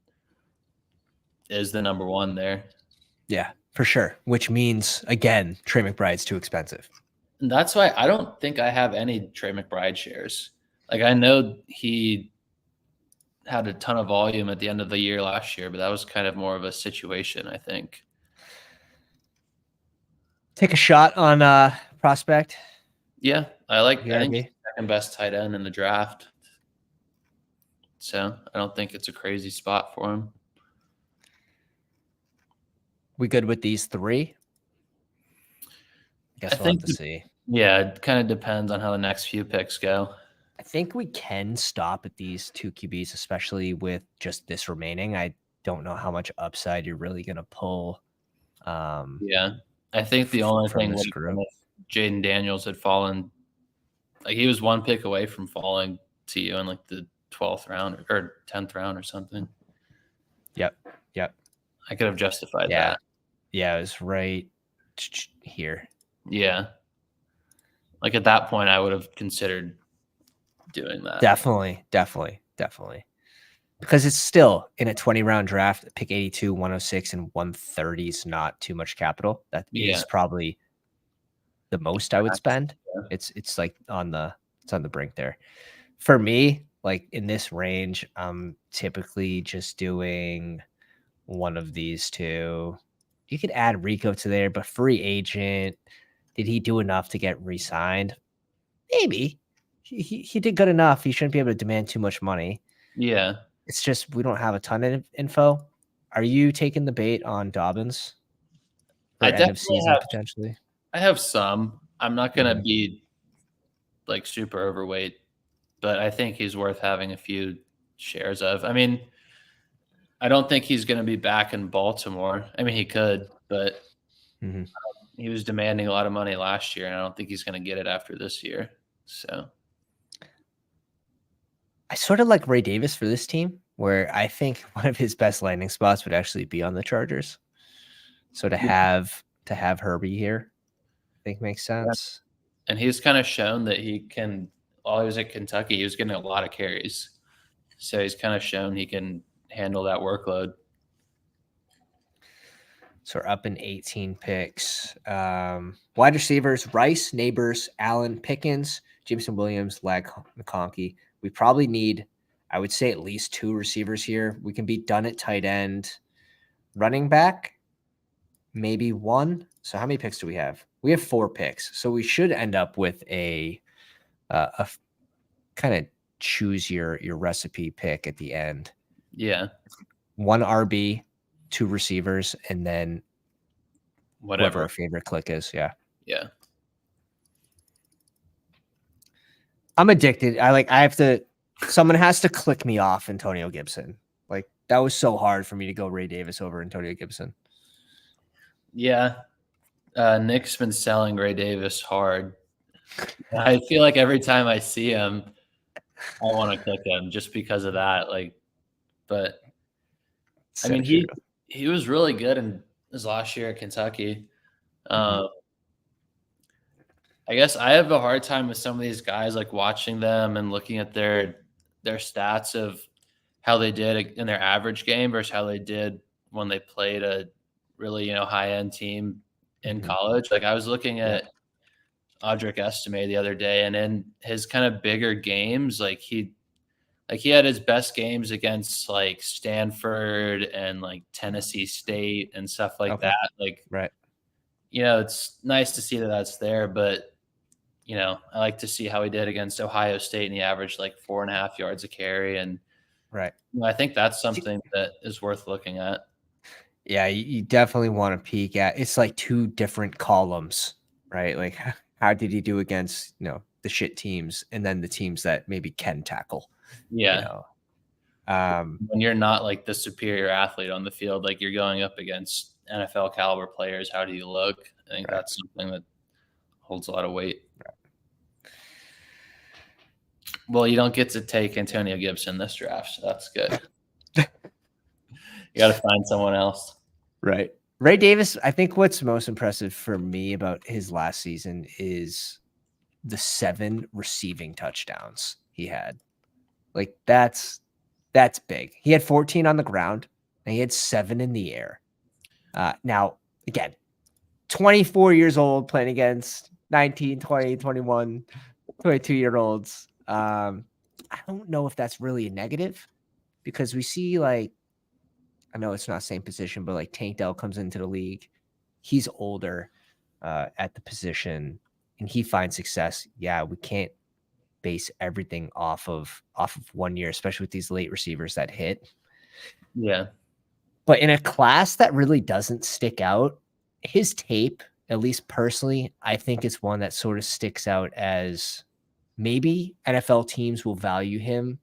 is the number 1 there. Yeah, for sure. Which means, again, Trey McBride's too expensive. And that's why I don't think I have any Trey McBride shares. Like I know he had a ton of volume at the end of the year last year, but that was kind of more of a situation, I think. Take a shot on prospect. Yeah, I think he's the 2nd best tight end in the draft. So I don't think it's a crazy spot for him. We good with these 3? I guess we'll have to see. Yeah, it kind of depends on how the next few picks go. I think we can stop at these 2 QBs, especially with just this remaining. I don't know how much upside you're really going to pull. Yeah, I think the only thing was if Jaden Daniels had fallen, like he was 1 pick away from falling to you in like the 12th round or 10th round or something. Yep. I could have justified that. Yeah, it was right here. Yeah. Like at that point, I would have considered doing that. Definitely. Because it's still in a 20-round draft, pick 82, 106, and 130 is not too much capital. That is probably the most I would spend. Yeah. It's like on the brink there. For me, like in this range, I'm typically just doing one of these 2. You could add Rico to there, but free agent, did he do enough to get re-signed? Maybe. He did good enough. He shouldn't be able to demand too much money. Yeah. It's just we don't have a ton of info. Are you taking the bait on Dobbins for I end of definitely season have. potentially? I have some. I'm not gonna Mhm. be like super overweight, but I think he's worth having a few shares of. I mean, I don't think he's gonna be back in Baltimore. I mean, he could, but Mhm. he was demanding a lot of money last year, and I don't think he's gonna get it after this year. So I sort of like Ray Davis for this team, where I think one of his best landing spots would actually be on the Chargers. So to have Herbie here, I think makes yeah. sense. And he's kind of shown that he can. While he was at Kentucky, he was getting a lot of carries, so he's kind of shown he can handle that workload. So we're up in 18 picks. Wide receivers: Rice, Neighbors, Allen, Pickens, Jameson Williams, Lag, McConkey. We probably need, I would say, at least 2 receivers here. We can be done at tight end. Running back, maybe 1. So how many picks do we have? We have 4 picks. So we should end up with a kind of choose your recipe pick at the end. Yeah, 1 RB, 2 receivers, and then whoever whatever. our favorite click is. Yeah. Yeah, I'm addicted. I have to, someone has to click me off Antonio Gibson. Like that was so hard for me to go Ray Davis over Antonio Gibson. yeah. Nick's been selling Ray Davis hard. I feel like every time I see him, I want to click him just because of that. Like, but I So mean, true. he was really good in his last year at Kentucky. Mhm. Um, I guess I have a hard time with some of these guys, like watching them and looking at their stats of how they did in their average game versus how they did when they played a really high end team in Mhm. college. Like I was looking Yeah. at Audric Estime the other day, and in his kind of bigger games, he had his best games against like Stanford and like Tennessee State and stuff like Okay. that. Like, Right. it's nice to see that that's there, but I like to see how he did against Ohio State, and he averaged like 4.5 yards a carry, and Right. I think that's something that is worth looking at. Yeah, you definitely want to peek at. It's like 2 different columns, right? Like how did he do against, the shit teams and then the teams that maybe can tackle, you Yeah, know. Um when you're not like the superior athlete on the field, like you're going up against NFL caliber players, how do you look? I think right. that's something that holds a lot of weight. Well, you don't get to take Antonio Gibson this draft, so that's good. You got to find someone else. Right. Ray Davis, I think what's most impressive for me about his last season is the 7 receiving touchdowns he had. Like that's big. He had 14 on the ground and he had 7 in the air. Now, again, 24 years old playing against 19, 20, 21, 22-year olds. I don't know if that's really a negative because we see like, I know it's not same position, but like Tank Dell comes into the league. He's older at the position and he finds success. Yeah, we can't base everything off of 1 year, especially with these late receivers that hit. Yeah. But in a class that really doesn't stick out, his tape, at least personally, I think it's one that sort of sticks out as maybe NFL teams will value him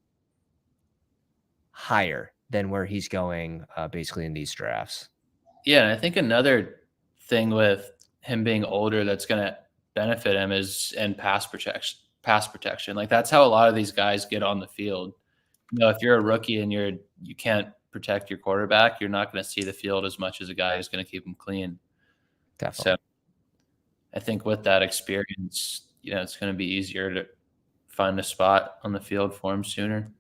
higher than where he's going basically in these drafts. Yeah, and I think another thing with him being older that's going to benefit him is in pass protection. Pass protection, like that's how a lot of these guys get on the field. If you're a rookie and you can't protect your quarterback, you're not going to see the field as much as a guy who's going to keep him clean. So Definitely. I think with that experience, it's going to be easier to find a spot on the field for him sooner.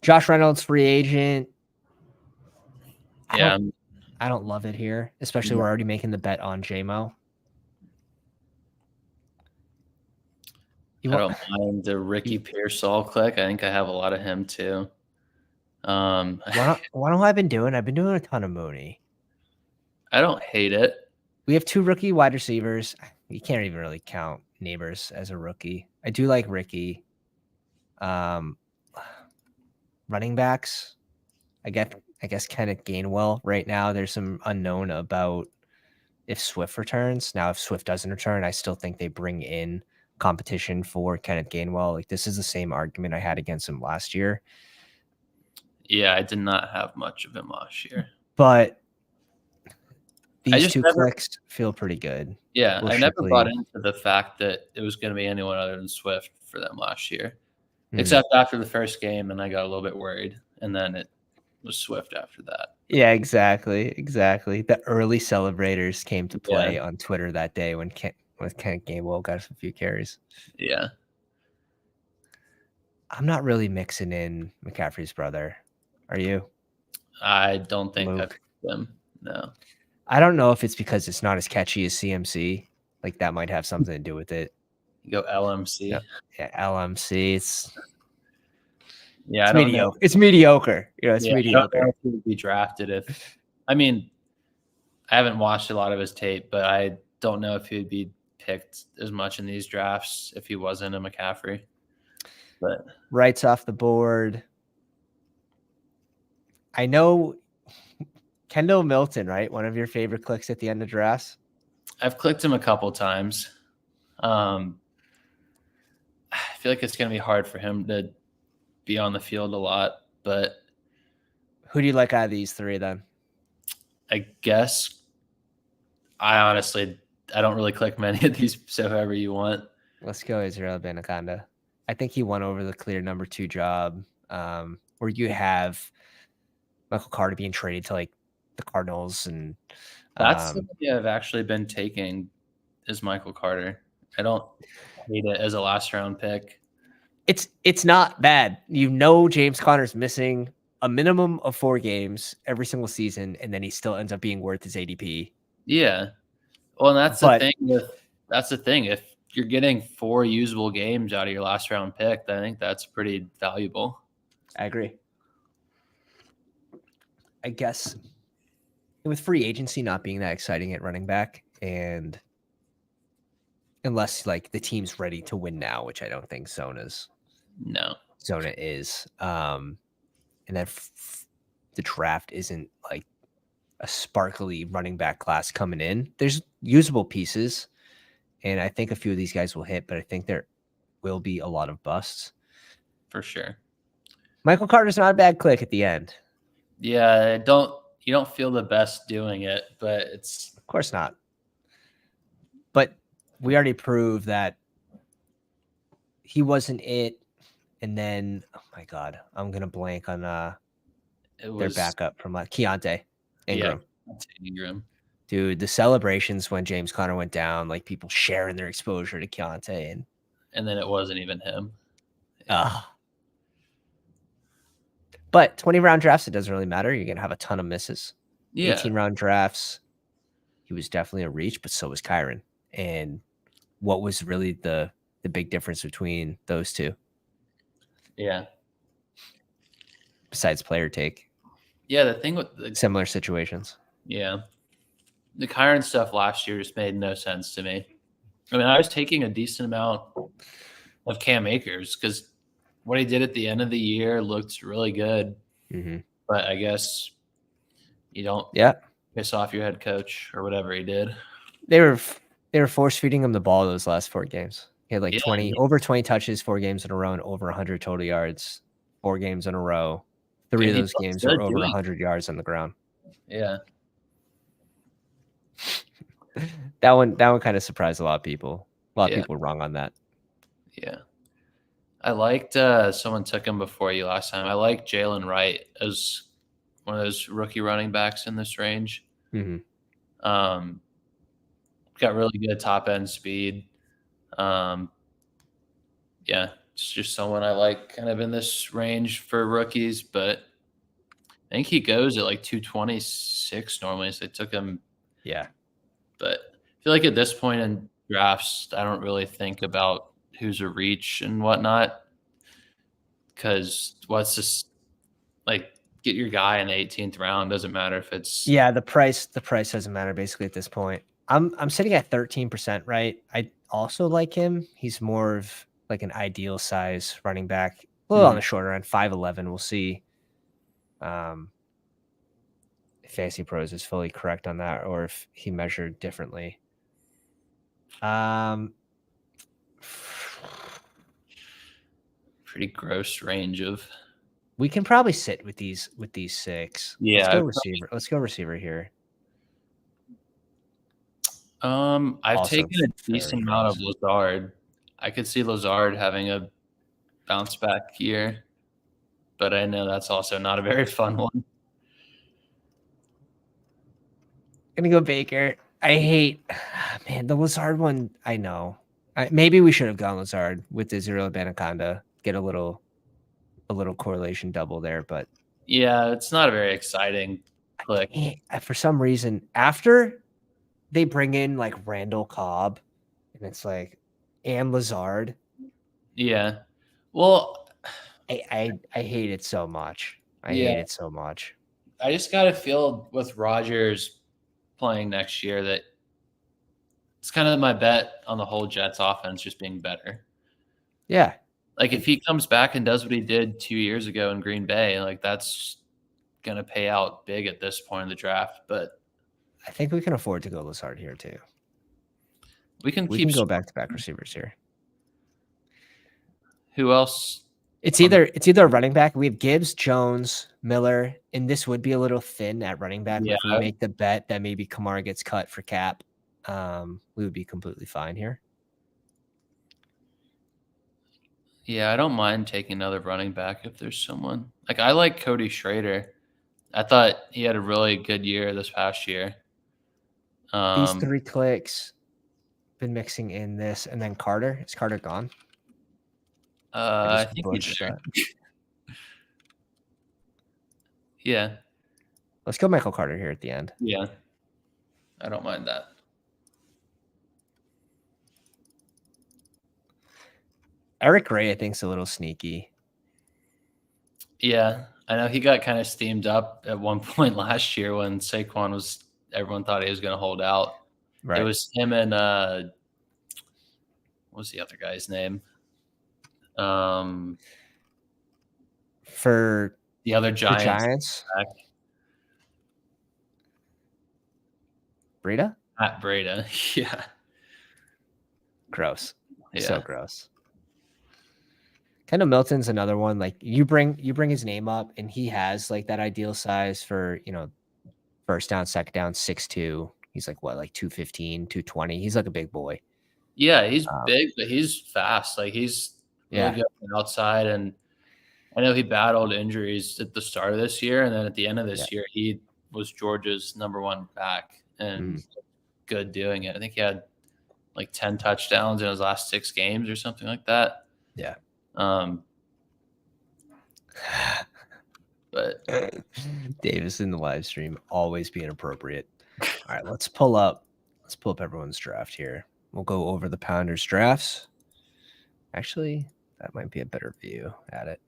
Josh Reynolds, free agent. I Yeah, don't I don't love it here, especially we're already making the bet on JMO. I don't mind the Ricky Pearsall click. I think I have a lot of him too. What have I been doing? I've been doing a ton of Mooney. I don't hate it. We have 2 rookie wide receivers. You can't even really count Neighbors as a rookie. I do like Ricky. Running backs, I guess Kenneth Gainwell right now. There's some unknown about if Swift returns. Now, if Swift doesn't return, I still think they bring in competition for Kenneth Gainwell. Like, this is the same argument I had against him last year. Yeah, I did not have much of him last year. But these two clicks feel pretty good. Yeah, I never bought into the fact that it was going to be anyone other than Swift for them last year, except after the first game, and I got a little bit worried, and then it was Swift after that. Yeah, exactly. The early celebrators came to play on Twitter that day when Kent Gainwell got a few carries. Yeah. I'm not really mixing in McCaffrey's brother. Are you? I don't think I've them. No. I don't know if it's because it's not as catchy as CMC. Like, that might have something to do with it. You go LMC. Yeah, LMC. It's mediocre. It's mediocre. It's mediocre. I don't know if he would be drafted I haven't watched a lot of his tape, but I don't know if he would be picked as much in these drafts if he wasn't a McCaffrey. But rights off the board. I know Kendall Milton, right? One of your favorite clicks at the end of drafts. I've clicked him a couple times. I feel like it's going to be hard for him to be on the field a lot, but who do you like out of these three then? I guess I don't really click many of these, so whoever you want. Let's go Israel Anaconda. I think he won over the clear number 2 job, where you have Michael Carter being traded to like the Cardinals, and that's something I've actually been taking is Michael Carter. I don't hate it as a last round pick. It's not bad. James Conner's missing a minimum of 4 games every single season, and then he still ends up being worth his ADP. Yeah. Well, and that's the thing. If you're getting 4 usable games out of your last round pick, I think that's pretty valuable. I agree. I guess with free agency not being that exciting at running back, and unless like the team's ready to win now, which I don't think Zona is. And then the draft isn't like a sparkly running back class coming in. There's usable pieces, and I think a few of these guys will hit, but I think there will be a lot of busts. For sure. Michael Carter's not a bad click at the end. Yeah, you don't feel the best doing it, but it's of course not. But we already proved that he wasn't it. And then, oh my God, I'm gonna blank on their backup from Keontae Ingram. Yeah, Ingram. Dude, the celebrations when James Conner went down, like people sharing their exposure to Keontae, and then it wasn't even him. But 20-round drafts, it doesn't really matter. You're going to have a ton of misses. Yeah. 18-round drafts, he was definitely a reach, but so was Kyron. And what was really the big difference between those two? Yeah. Besides player take. Yeah, the thing with similar situations. Yeah. The Kyron stuff last year just made no sense to me. I was taking a decent amount of Cam Akers because what he did at the end of the year looked really good. Mm-hmm. But I guess you don't piss off your head coach or whatever he did. They were force feeding him the ball those last 4 games. He had over 20 touches 4 games in a row and over 100 total yards 4 games in a row. 3 of those games were over 100 yards on the ground. Yeah. That one kind of surprised a lot of people. A lot of people were wrong on that. Yeah. I liked someone took him before you last time. I liked Jalen Wright as one of those rookie running backs in this range. Mm-hmm. Got really good top end speed. It's just someone I like kind of in this range for rookies, but I think he goes at like 226 normally. So they took him. Yeah. But I feel like at this point in drafts, I don't really think about who's a reach and whatnot, because what's just like get your guy in the 18th round. Doesn't matter if it's the price doesn't matter basically at this point. I'm sitting at 13%, right? I also like him. He's more of like an ideal size running back. A little on the shorter end, 5'11". We'll see if Fantasy Pros is fully correct on that or if he measured differently. Pretty gross range of. We can probably sit with these 6. Yeah, let's go receiver. Let's go receiver here. I've Also taken a very decent amount of gross. Lazard. I could see Lazard having a bounce back year, but I know that's also not a very fun one. Gonna go Baker. I hate, man, the Lazard one. I know. Maybe we should have gone Lazard with the Zero Anaconda. Get a little correlation double there, but yeah, it's not a very exciting click. For some reason, after they bring in like Randall Cobb, and it's like and Lazard. Yeah, well, I hate it so much. I hate it so much. I just got to feel with Rodgers playing next year that it's kind of my bet on the whole Jets offense just being better. Yeah. Like if he comes back and does what he did 2 years ago in Green Bay, like that's going to pay out big at this point in the draft. But I think we can afford to go Lazard here too. We can go back-to-back receivers here. Who else? It's either a running back. We have Gibbs, Jones, Miller, and this would be a little thin at running back. Yeah. If we make the bet that maybe Kamara gets cut for cap, we would be completely fine here. Yeah, I don't mind taking another running back if there's someone. Like I like Cody Schrader. I thought he had a really good year this past year. These 3 clicks, been mixing in this, and then Carter. Is Carter gone? I think he's there. Yeah. Let's go Michael Carter here at the end. Yeah. I don't mind that. Eric Gray, I think, is a little sneaky. Yeah. I know he got kind of steamed up at one point last year when Saquon everyone thought he was going to hold out. Right. It was him and what was the other guy's name? For the other Giants. Breida? Matt Breida. Yeah. Gross. Yeah. So gross. Kendall Milton's another one. Like you bring his name up and he has like that ideal size for, first down, second down, 6'2". He's like what, like 215, 220. He's like a big boy. Yeah, he's big, but he's fast. Like he's really good on the outside. And I know he battled injuries at the start of this year. And then at the end of this year, he was Georgia's #1 back and good doing it. I think he had like 10 touchdowns in his last 6 games or something like that. Yeah. But Davis in the live stream always being appropriate. All right, let's pull up everyone's draft here. We'll go over the Pounders drafts. Actually, that might be a better view at it.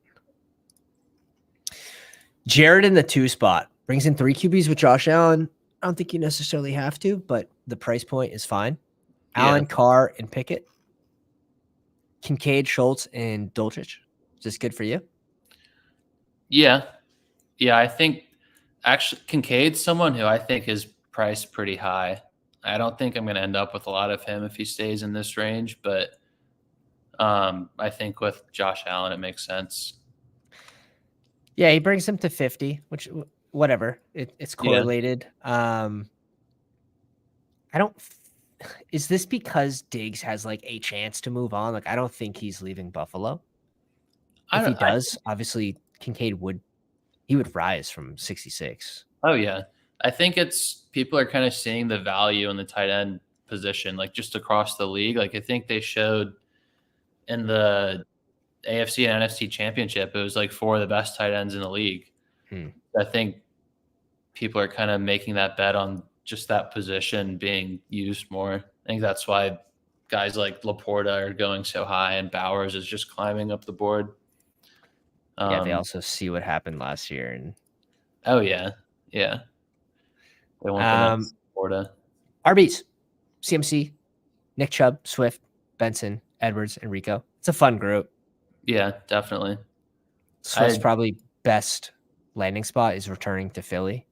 Jared in the 2 spot brings in 3 QBs with Josh Allen. I don't think you necessarily have to, but the price point is fine. Yeah. Allen, Carr, and Pickett. Kincaid, Schultz, and Dulcich. Is this good for you? Yeah. Yeah, I think actually Kincaid's someone who I think is priced pretty high. I don't think I'm going to end up with a lot of him if he stays in this range, but I think with Josh Allen, it makes sense. Yeah, he brings him to 50, which whatever. It's correlated. Yeah. I don't. Is this because Diggs has like a chance to move on? Like, I don't think he's leaving Buffalo. If he does, obviously Kincaid would rise from 66. Oh yeah. I think people are kind of seeing the value in the tight end position, like just across the league. Like I think they showed in the AFC and NFC championship, it was like 4 of the best tight ends in the league. I think people are kind of making that bet on just that position being used more. I think that's why guys like Laporta are going so high and Bowers is just climbing up the board. Yeah, they also see what happened last year. And oh, yeah. Yeah. They want Laporta. RBs, CMC, Nick Chubb, Swift, Benson, Edwards, and Rico. It's a fun group. Yeah, definitely. Swift's probably best landing spot is returning to Philly.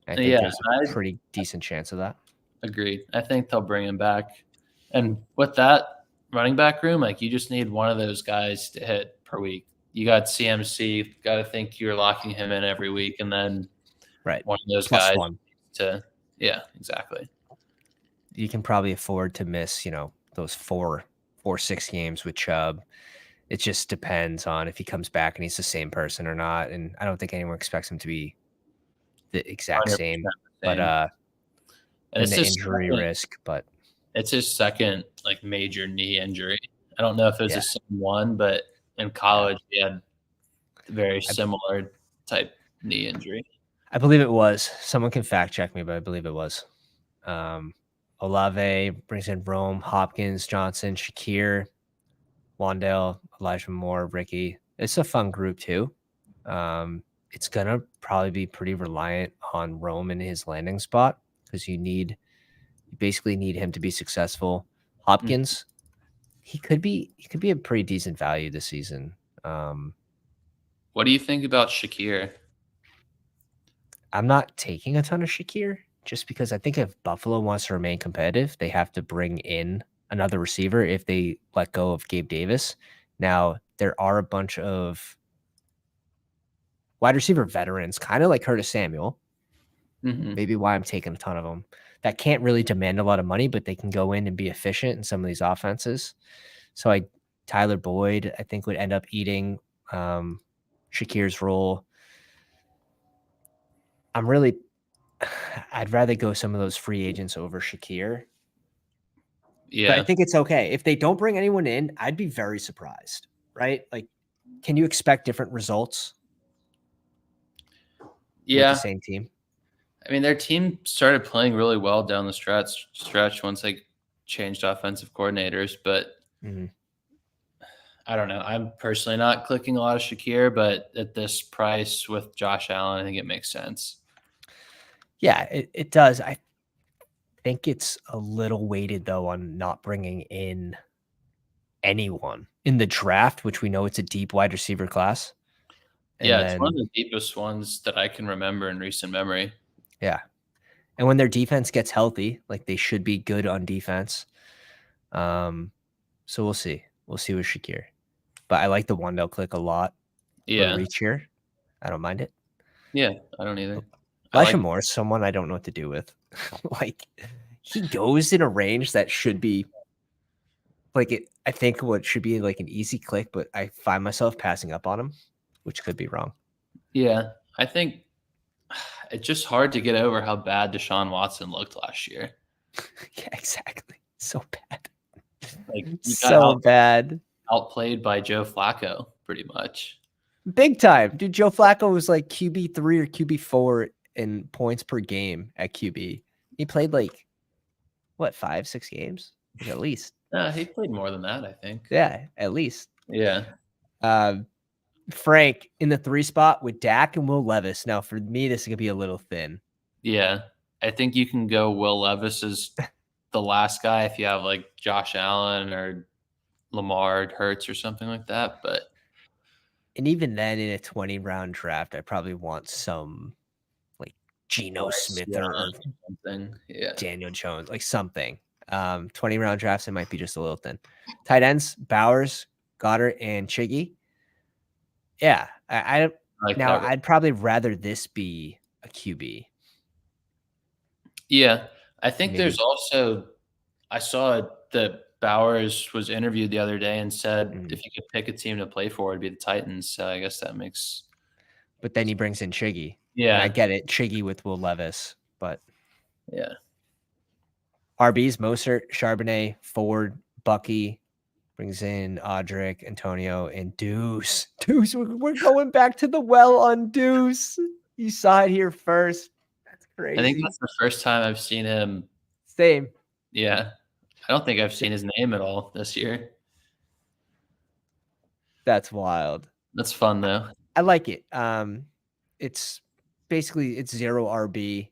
I think there's a pretty decent chance of that. Agreed. I think they'll bring him back. And with that running back room, like you just need one of those guys to hit per week. You got CMC, got to think you're locking him in every week, and then right, one of those plus guys one. Exactly. You can probably afford to miss, those 4 or 6 games with Chubb. It just depends on if he comes back and he's the same person or not. And I don't think anyone expects him to be the exact same. But and the injury risk, but it's his second like major knee injury. I don't know if it was the same one, but in college he had a very similar type knee injury. I believe it was. Someone can fact check me, but I believe it was. Olave brings in Rome, Hopkins, Johnson, Shakir, Wandale, Elijah Moore, Ricky. It's a fun group too. It's gonna probably be pretty reliant on Rome in his landing spot because you basically need him to be successful. Hopkins, he could be a pretty decent value this season. What do you think about Shakir? I'm not taking a ton of Shakir just because I think if Buffalo wants to remain competitive, they have to bring in another receiver if they let go of Gabe Davis. Now, there are a bunch of wide receiver veterans, kind of like Curtis Samuel. Maybe why I'm taking a ton of them that can't really demand a lot of money, but they can go in and be efficient in some of these offenses. So Tyler Boyd, I think, would end up eating Shakir's role. I'd rather go some of those free agents over Shakir. Yeah. But I think it's okay. If they don't bring anyone in, I'd be very surprised, right? Like, can you expect different results? With the same team? I mean, their team started playing really well down the stretch once they changed offensive coordinators, but I don't know. I'm personally not clicking a lot of Shakir, but at this price with Josh Allen, I think it makes sense. Yeah, it does. I think it's a little weighted, though, on not bringing in anyone in the draft, which we know it's a deep wide receiver class. And it's one of the deepest ones that I can remember in recent memory. Yeah. And when their defense gets healthy, like they should be good on defense. So we'll see. We'll see with Shakir. But I like the Wandale click a lot. Yeah. Reach here. I don't mind it. Yeah, I don't either. Elijah Moore is someone I don't know what to do with. Like, he goes in a range that should be like I think what should be like an easy click, but I find myself passing up on him, which could be wrong. Yeah, I think it's just hard to get over how bad Deshaun Watson looked last year. Yeah, exactly. So bad. Like so bad. Outplayed by Joe Flacco, pretty much. Big time. Dude, Joe Flacco was like QB3 or QB4 in points per game at QB. He played like, what, 5-6 games? Like at least. He played more than that, I think. Yeah, at least. Yeah. Frank in the 3 spot with Dak and Will Levis. Now, for me, this is going to be a little thin. Yeah. I think you can go Will Levis as the last guy if you have like Josh Allen or Lamar Hurts or something like that. And even then, in a 20-round draft, I probably want some like Geno Smith or something. Yeah. Daniel Jones, like something. 20-round drafts, it might be just a little thin. Tight ends, Bowers, Goddard, and Chiggy. Yeah, I'd probably rather this be a QB. Yeah, I think there's also I saw that Bowers was interviewed the other day and said if you could pick a team to play for, it'd be the Titans. So I guess that makes. But then he brings in Chiggy. Yeah, and I get it, Chiggy with Will Levis, but yeah. RBs: Mostert, Charbonnet, Ford, Bucky. Brings in Audric, Antonio, and Deuce. Deuce, we're going back to the well on Deuce. You saw it here first. That's crazy. I think that's the first time I've seen him. Same. Yeah. I don't think I've seen his name at all this year. That's wild. That's fun, though. I like it. It's basically 0 RB.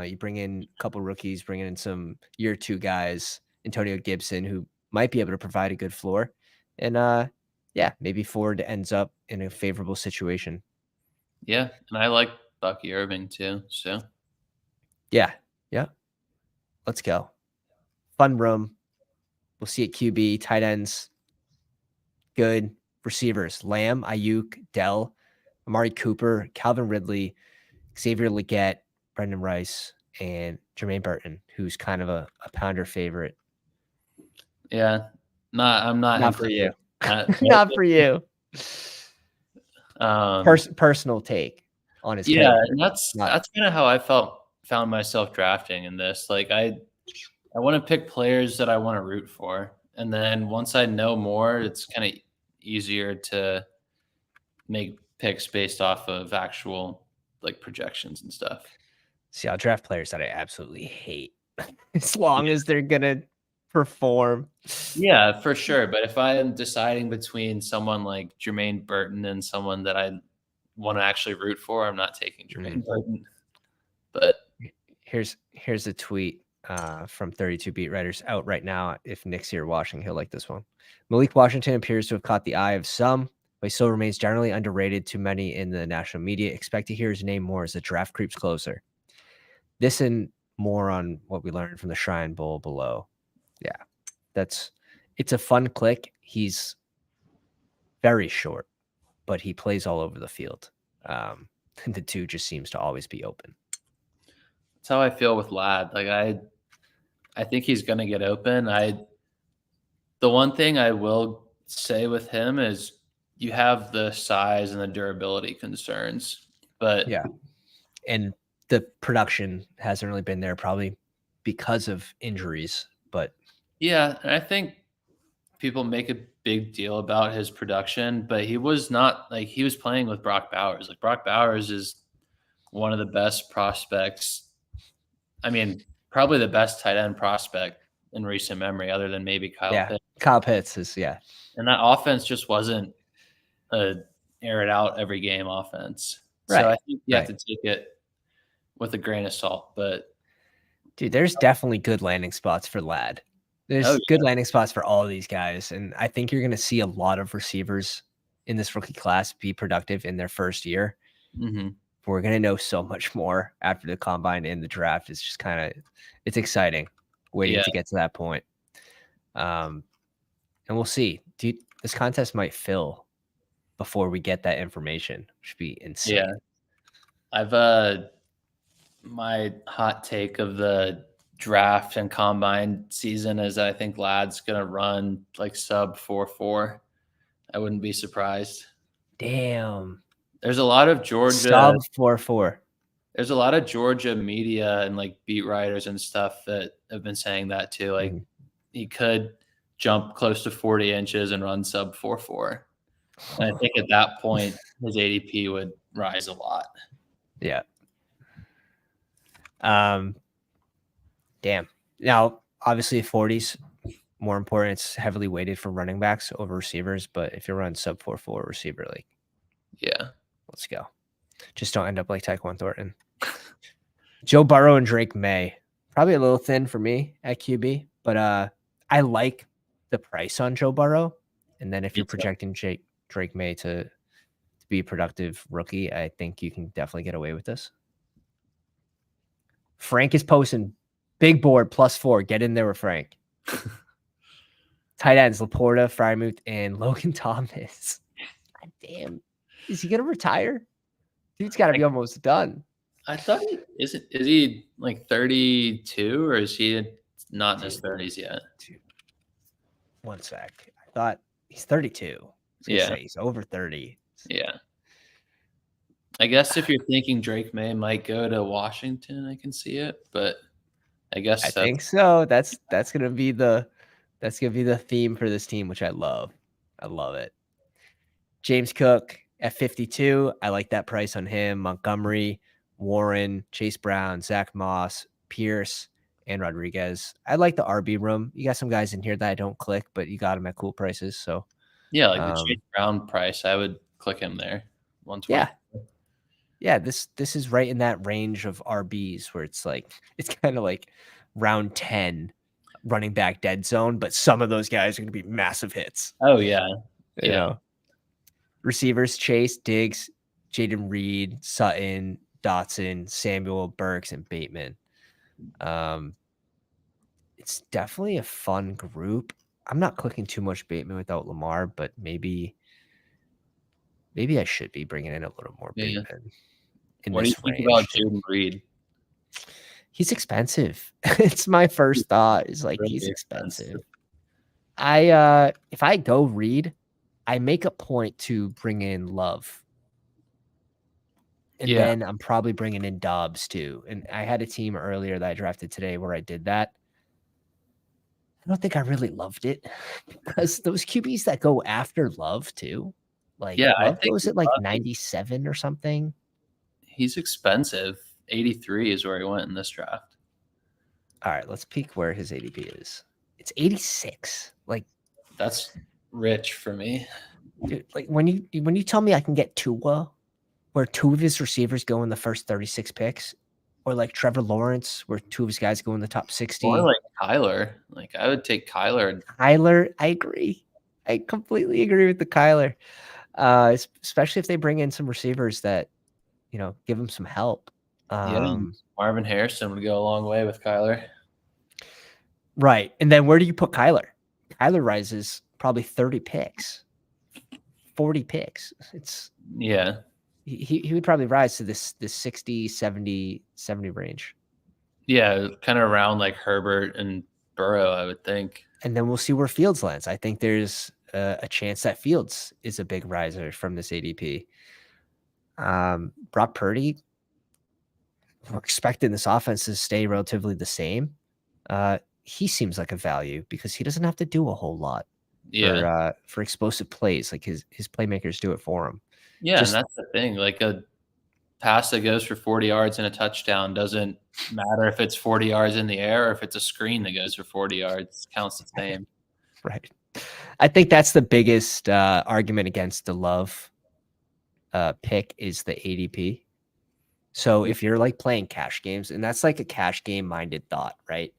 You bring in a couple rookies, bring in some year 2 guys, Antonio Gibson, who might be able to provide a good floor. And yeah, maybe Ford ends up in a favorable situation. Yeah, and I like Bucky Irving too. So yeah, let's go. Fun room. We'll see at QB, tight ends, good receivers. Lamb, Ayuk, Dell, Amari Cooper, Calvin Ridley, Xavier Legette, Brendan Rice, and Jermaine Burton, who's kind of a pounder favorite. yeah, I'm not for you. That. Not for you. Um, Personal take on his yeah, character. and that's kind of how I found myself drafting in this. Like I want to pick players that I want to root for, and then once I know more, it's kind of easier to make picks based off of actual like projections and stuff. See, I'll draft players that I absolutely hate as long as they're gonna perform. Yeah, for sure. But if I am deciding between someone like Jermaine Burton and someone that I want to actually root for, I'm not taking Jermaine Burton. But here's a tweet from 32 beat writers out right now. If Nick's here watching, he'll like this one. Malik Washington appears to have caught the eye of some, but he still remains generally underrated to many in the national media. Expect to hear his name more as the draft creeps closer. This and more on what we learned from the Shrine Bowl below. Yeah, it's a fun click. He's very short, but he plays all over the field. The two just seems to always be open. that's how I feel with Ladd. Like I think he's going to get open. The one thing I will say with him is you have the size and the durability concerns, but yeah, and the production hasn't really been there, probably because of injuries. But yeah, and I think people make a big deal about his production, but he was not like he was playing with Brock Bowers. Like Brock Bowers is one of the best prospects. I mean, probably the best tight end prospect in recent memory, other than maybe Kyle Pitts. Kyle Pitts is And that offense just wasn't a air it out every game offense. right. So I think you have to take it with a grain of salt. But dude, there's definitely good landing spots for Ladd. There's good landing spots for all of these guys, and I think you're going to see a lot of receivers in this rookie class be productive in their first year. Mm-hmm. We're going to know so much more after the combine and the draft. It's just it's exciting waiting to get to that point. And we'll see. Dude, this contest might fill before we get that information, which should be insane. Yeah. I've my hot take of the draft and combine season is I think Ladd's gonna run like sub 4.4. I wouldn't be surprised. Damn. There's a lot of Georgia sub 4.4. There's a lot of Georgia media and like beat writers and stuff that have been saying that too. Like he could jump close to 40 inches and run sub 4.4. And I think at that point his ADP would rise a lot. Yeah. Damn. Now, obviously, 40s more important. It's heavily weighted for running backs over receivers. But if you're running sub 4.4 receiver, like, yeah, let's go. Just don't end up like Tyquan Thornton. Joe Burrow and Drake May, probably a little thin for me at QB, but I like the price on Joe Burrow. And then if you're projecting Drake May to be a productive rookie, I think you can definitely get away with this. Frank is posting big board +4. Get in there with Frank. Tight ends, Laporta, Frymuth, and Logan Thomas. God damn. Is he going to retire? Dude's got to be almost done. I thought is he like 32 or is he not in his 30s yet? One sec. I thought he's 32. Yeah. He's over 30. Yeah. I guess if you're thinking Drake May might go to Washington, I can see it, but I guess I think so. That's gonna be the theme for this team, which I love. I love it. James Cook at 52. I like that price on him. Montgomery, Warren, Chase Brown, Zach Moss, Pierce, and Rodriguez. I like the RB room. You got some guys in here that I don't click, but you got them at cool prices. So yeah, like the Chase Brown price, I would click him there. 120. Yeah, this is right in that range of RBs where it's like it's kind of like round 10 running back dead zone, but some of those guys are going to be massive hits. Oh yeah. You know? Receivers: Chase, Diggs, Jaden Reed, Sutton, Dotson, Samuel, Burks, and Bateman. It's definitely a fun group. I'm not clicking too much Bateman without Lamar, but maybe I should be bringing in a little more Bateman in What do you this think about range. Jaden Reed? He's expensive. It's my first thought. Is like, Really he's expensive. If I go Reed, I make a point to bring in Love. And then I'm probably bringing in Dobbs too. And I had a team earlier that I drafted today where I did that. I don't think I really loved it because those QBs that go after Love too, like Love goes at like 97 or something. He's expensive. 83 is where he went in this draft. All right, let's peek where his ADP is. It's 86. Like, that's rich for me. Dude, like when you tell me I can get Tua, where two of his receivers go in the first 36 picks, or like Trevor Lawrence, where two of his guys go in the top 60. Or like Kyler. Like I would take Kyler. Kyler, I agree. I completely agree with the Kyler. Especially if they bring in some receivers that, give him some help. Marvin Harrison would go a long way with Kyler. Right. And then where do you put Kyler? Kyler rises probably 30 picks, 40 picks. He would probably rise to this 60, 70 range. Yeah, kind of around like Herbert and Burrow, I would think. And then we'll see where Fields lands. I think there's a chance that Fields is a big riser from this ADP. Brock Purdy, we're expecting this offense to stay relatively the same. He seems like a value because he doesn't have to do a whole lot for explosive plays. Like his playmakers do it for him. Yeah, and that's the thing. Like a pass that goes for 40 yards and a touchdown doesn't matter if it's 40 yards in the air or if it's a screen that goes for 40 yards. It counts the same. Right. I think that's the biggest argument against the Love pick is the ADP. So if you're like playing cash games, and that's like a cash game minded thought, right?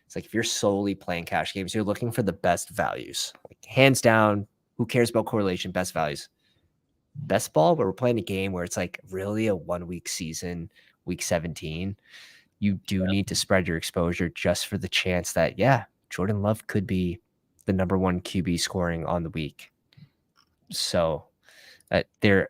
It's like if you're solely playing cash games, you're looking for the best values. Like hands down, who cares about correlation? Best values. Bestball, where we're playing a game where it's like really a 1 week season, week 17, you do need to spread your exposure just for the chance that, Jordan Love could be the number one QB scoring on the week. So there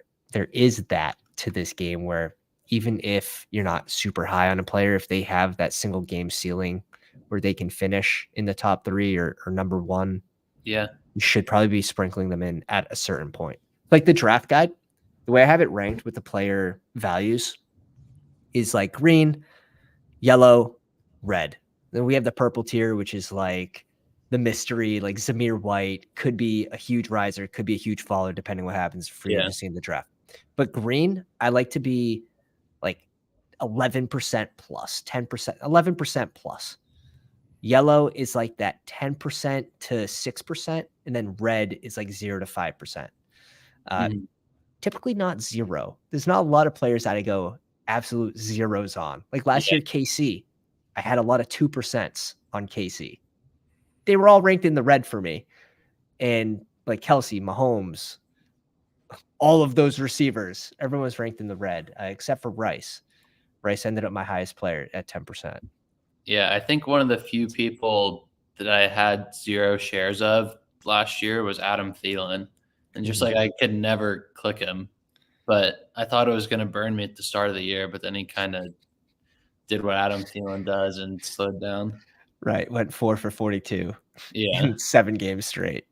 is that to this game where even if you're not super high on a player, if they have that single game ceiling where they can finish in the top 3 or number 1, you should probably be sprinkling them in at a certain point. Like the draft guide, the way I have it ranked with the player values is like green, yellow, red. Then we have the purple tier, which is like the mystery, like Zamir White could be a huge riser, could be a huge faller, depending what happens for you to see in the draft. But green, I like to be like 11% plus, 10%, 11% plus. Yellow is like that 10% to 6%, and then red is like 0 to 5%. Typically not 0. There's not a lot of players that I go absolute zeros on. Like last year, KC, I had a lot of 2% on KC. They were all ranked in the red for me. And like Kelsey, Mahomes, all of those receivers, everyone was ranked in the red, except for Rice. Rice ended up my highest player at 10%. Yeah, I think one of the few people that I had 0 shares of last year was Adam Thielen. And just like I could never click him. But I thought it was going to burn me at the start of the year, but then he kind of did what Adam Thielen does and slowed down. Right. Went 4 for 42 in 7 games straight.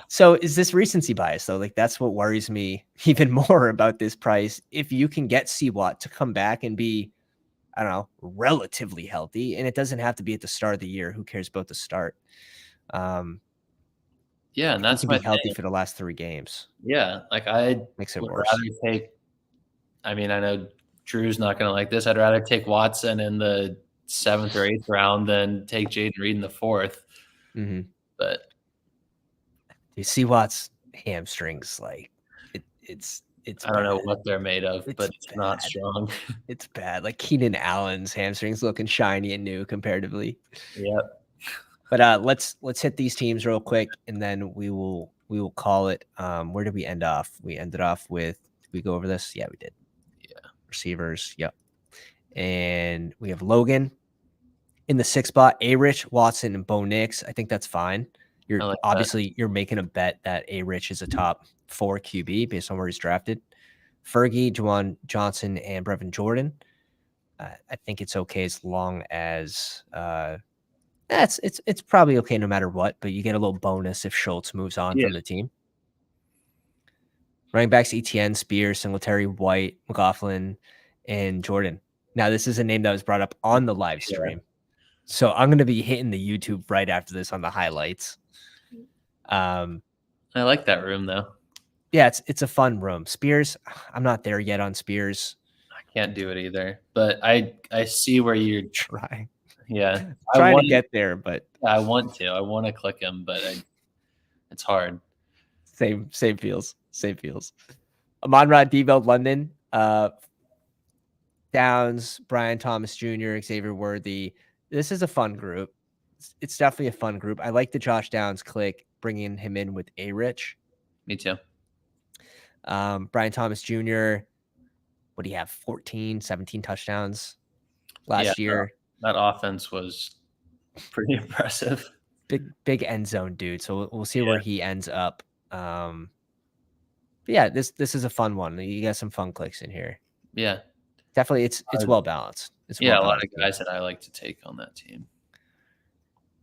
So is this recency bias, though? Like that's what worries me even more about this price. If you can get C-Watt to come back and be, I don't know, relatively healthy, and it doesn't have to be at the start of the year. Who cares about the start? And that's my healthy for the last 3 games. Like I makes it would worse. rather take. I mean, I know Drew's not going to like this. I'd rather take Watson in the 7th or 8th round than take Jaden Reed in the 4th. But you see Watt's hamstrings, like it's. I don't know what they're made of, but it's not strong. It's bad. Like Keenan Allen's hamstrings looking shiny and new comparatively. Yep. But let's hit these teams real quick, and then we will will call it. Where did we end off? We ended off with, did we go over this? Yeah, we did. Yeah. Receivers. Yep. And we have Logan in the 6th spot, A-Rich, Watson, and Bo Nix. I think that's fine. You're like obviously you're making a bet that A-Rich is a top 4 QB based on where he's drafted. Fergie, Juwan Johnson, and Brevin Jordan. I think it's okay as long as it's probably okay no matter what, but you get a little bonus if Schultz moves on from the team. Running backs, Etienne, Spears, Singletary, White, McLaughlin, and Jordan. Now, this is a name that was brought up on the live stream. So I'm going to be hitting the YouTube right after this on the highlights. I like that room, though. Yeah, it's a fun room. Spears, I'm not there yet on Spears. I can't do it either, but I see where you're trying. Yeah, trying to get there, but I want to. I want to click him, but it's hard. Same feels. Amon-Ra, Debo, London, Downs, Brian Thomas Jr., Xavier Worthy. This is a fun group. It's definitely a fun group. I like the Josh Downs click, bringing him in with A-Rich. Me too. Brian Thomas Jr., what do you have? 14, 17 touchdowns last year. That offense was pretty impressive. Big end zone dude. So we'll see where he ends up. Yeah, this is a fun one. You got some fun clicks in here. Yeah. Definitely it's well balanced. It's a lot of guys that I like to take on that team.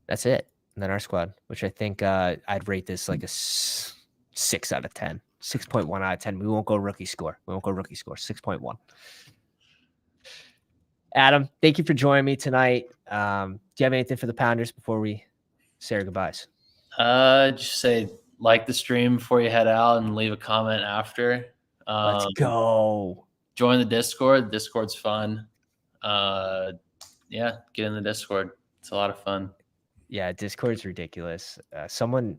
That's it. And then our squad, which I think I'd rate this like a 6 out of 10. 6.1 out of 10. We won't go rookie score. 6.1. Adam, thank you for joining me tonight. Do you have anything for the Pounders before we say our goodbyes? Just say like the stream before you head out and leave a comment after. Let's go. Join the Discord. The Discord's fun. Yeah, get in the Discord. It's a lot of fun. Yeah, Discord's ridiculous. Someone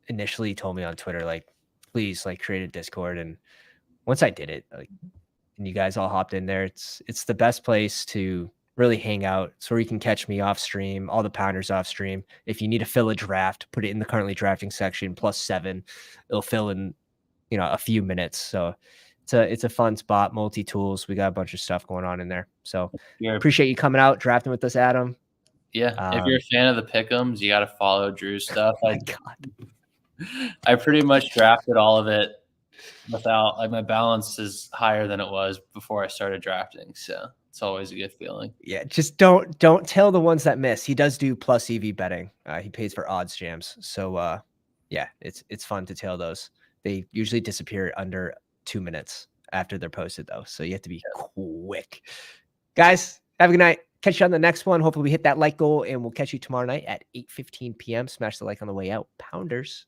initially told me on Twitter, like, please, like, create a Discord. And once I did it, like, and you guys all hopped in there, it's the best place to really hang out. It's where you can catch me off stream, all the Pounders off stream. If you need to fill a draft, put it in the currently drafting section, +7. It'll fill in, a few minutes. So it's a fun spot, multi-tools. We got a bunch of stuff going on in there. So appreciate you coming out, drafting with us, Adam. Yeah. If you're a fan of the pick'ems, you got to follow Drew's stuff. I pretty much drafted all of it without, like, my balance is higher than it was before I started drafting. So it's always a good feeling. Yeah. Just don't tell the ones that miss. He does do plus EV betting. He pays for odds jams. So yeah, it's fun to tail those. They usually disappear under 2 minutes after they're posted though. So you have to be quick. Guys, have a good night. Catch you on the next one. Hopefully we hit that like goal, and we'll catch you tomorrow night at 8:15 p.m. Smash the like on the way out. Pounders.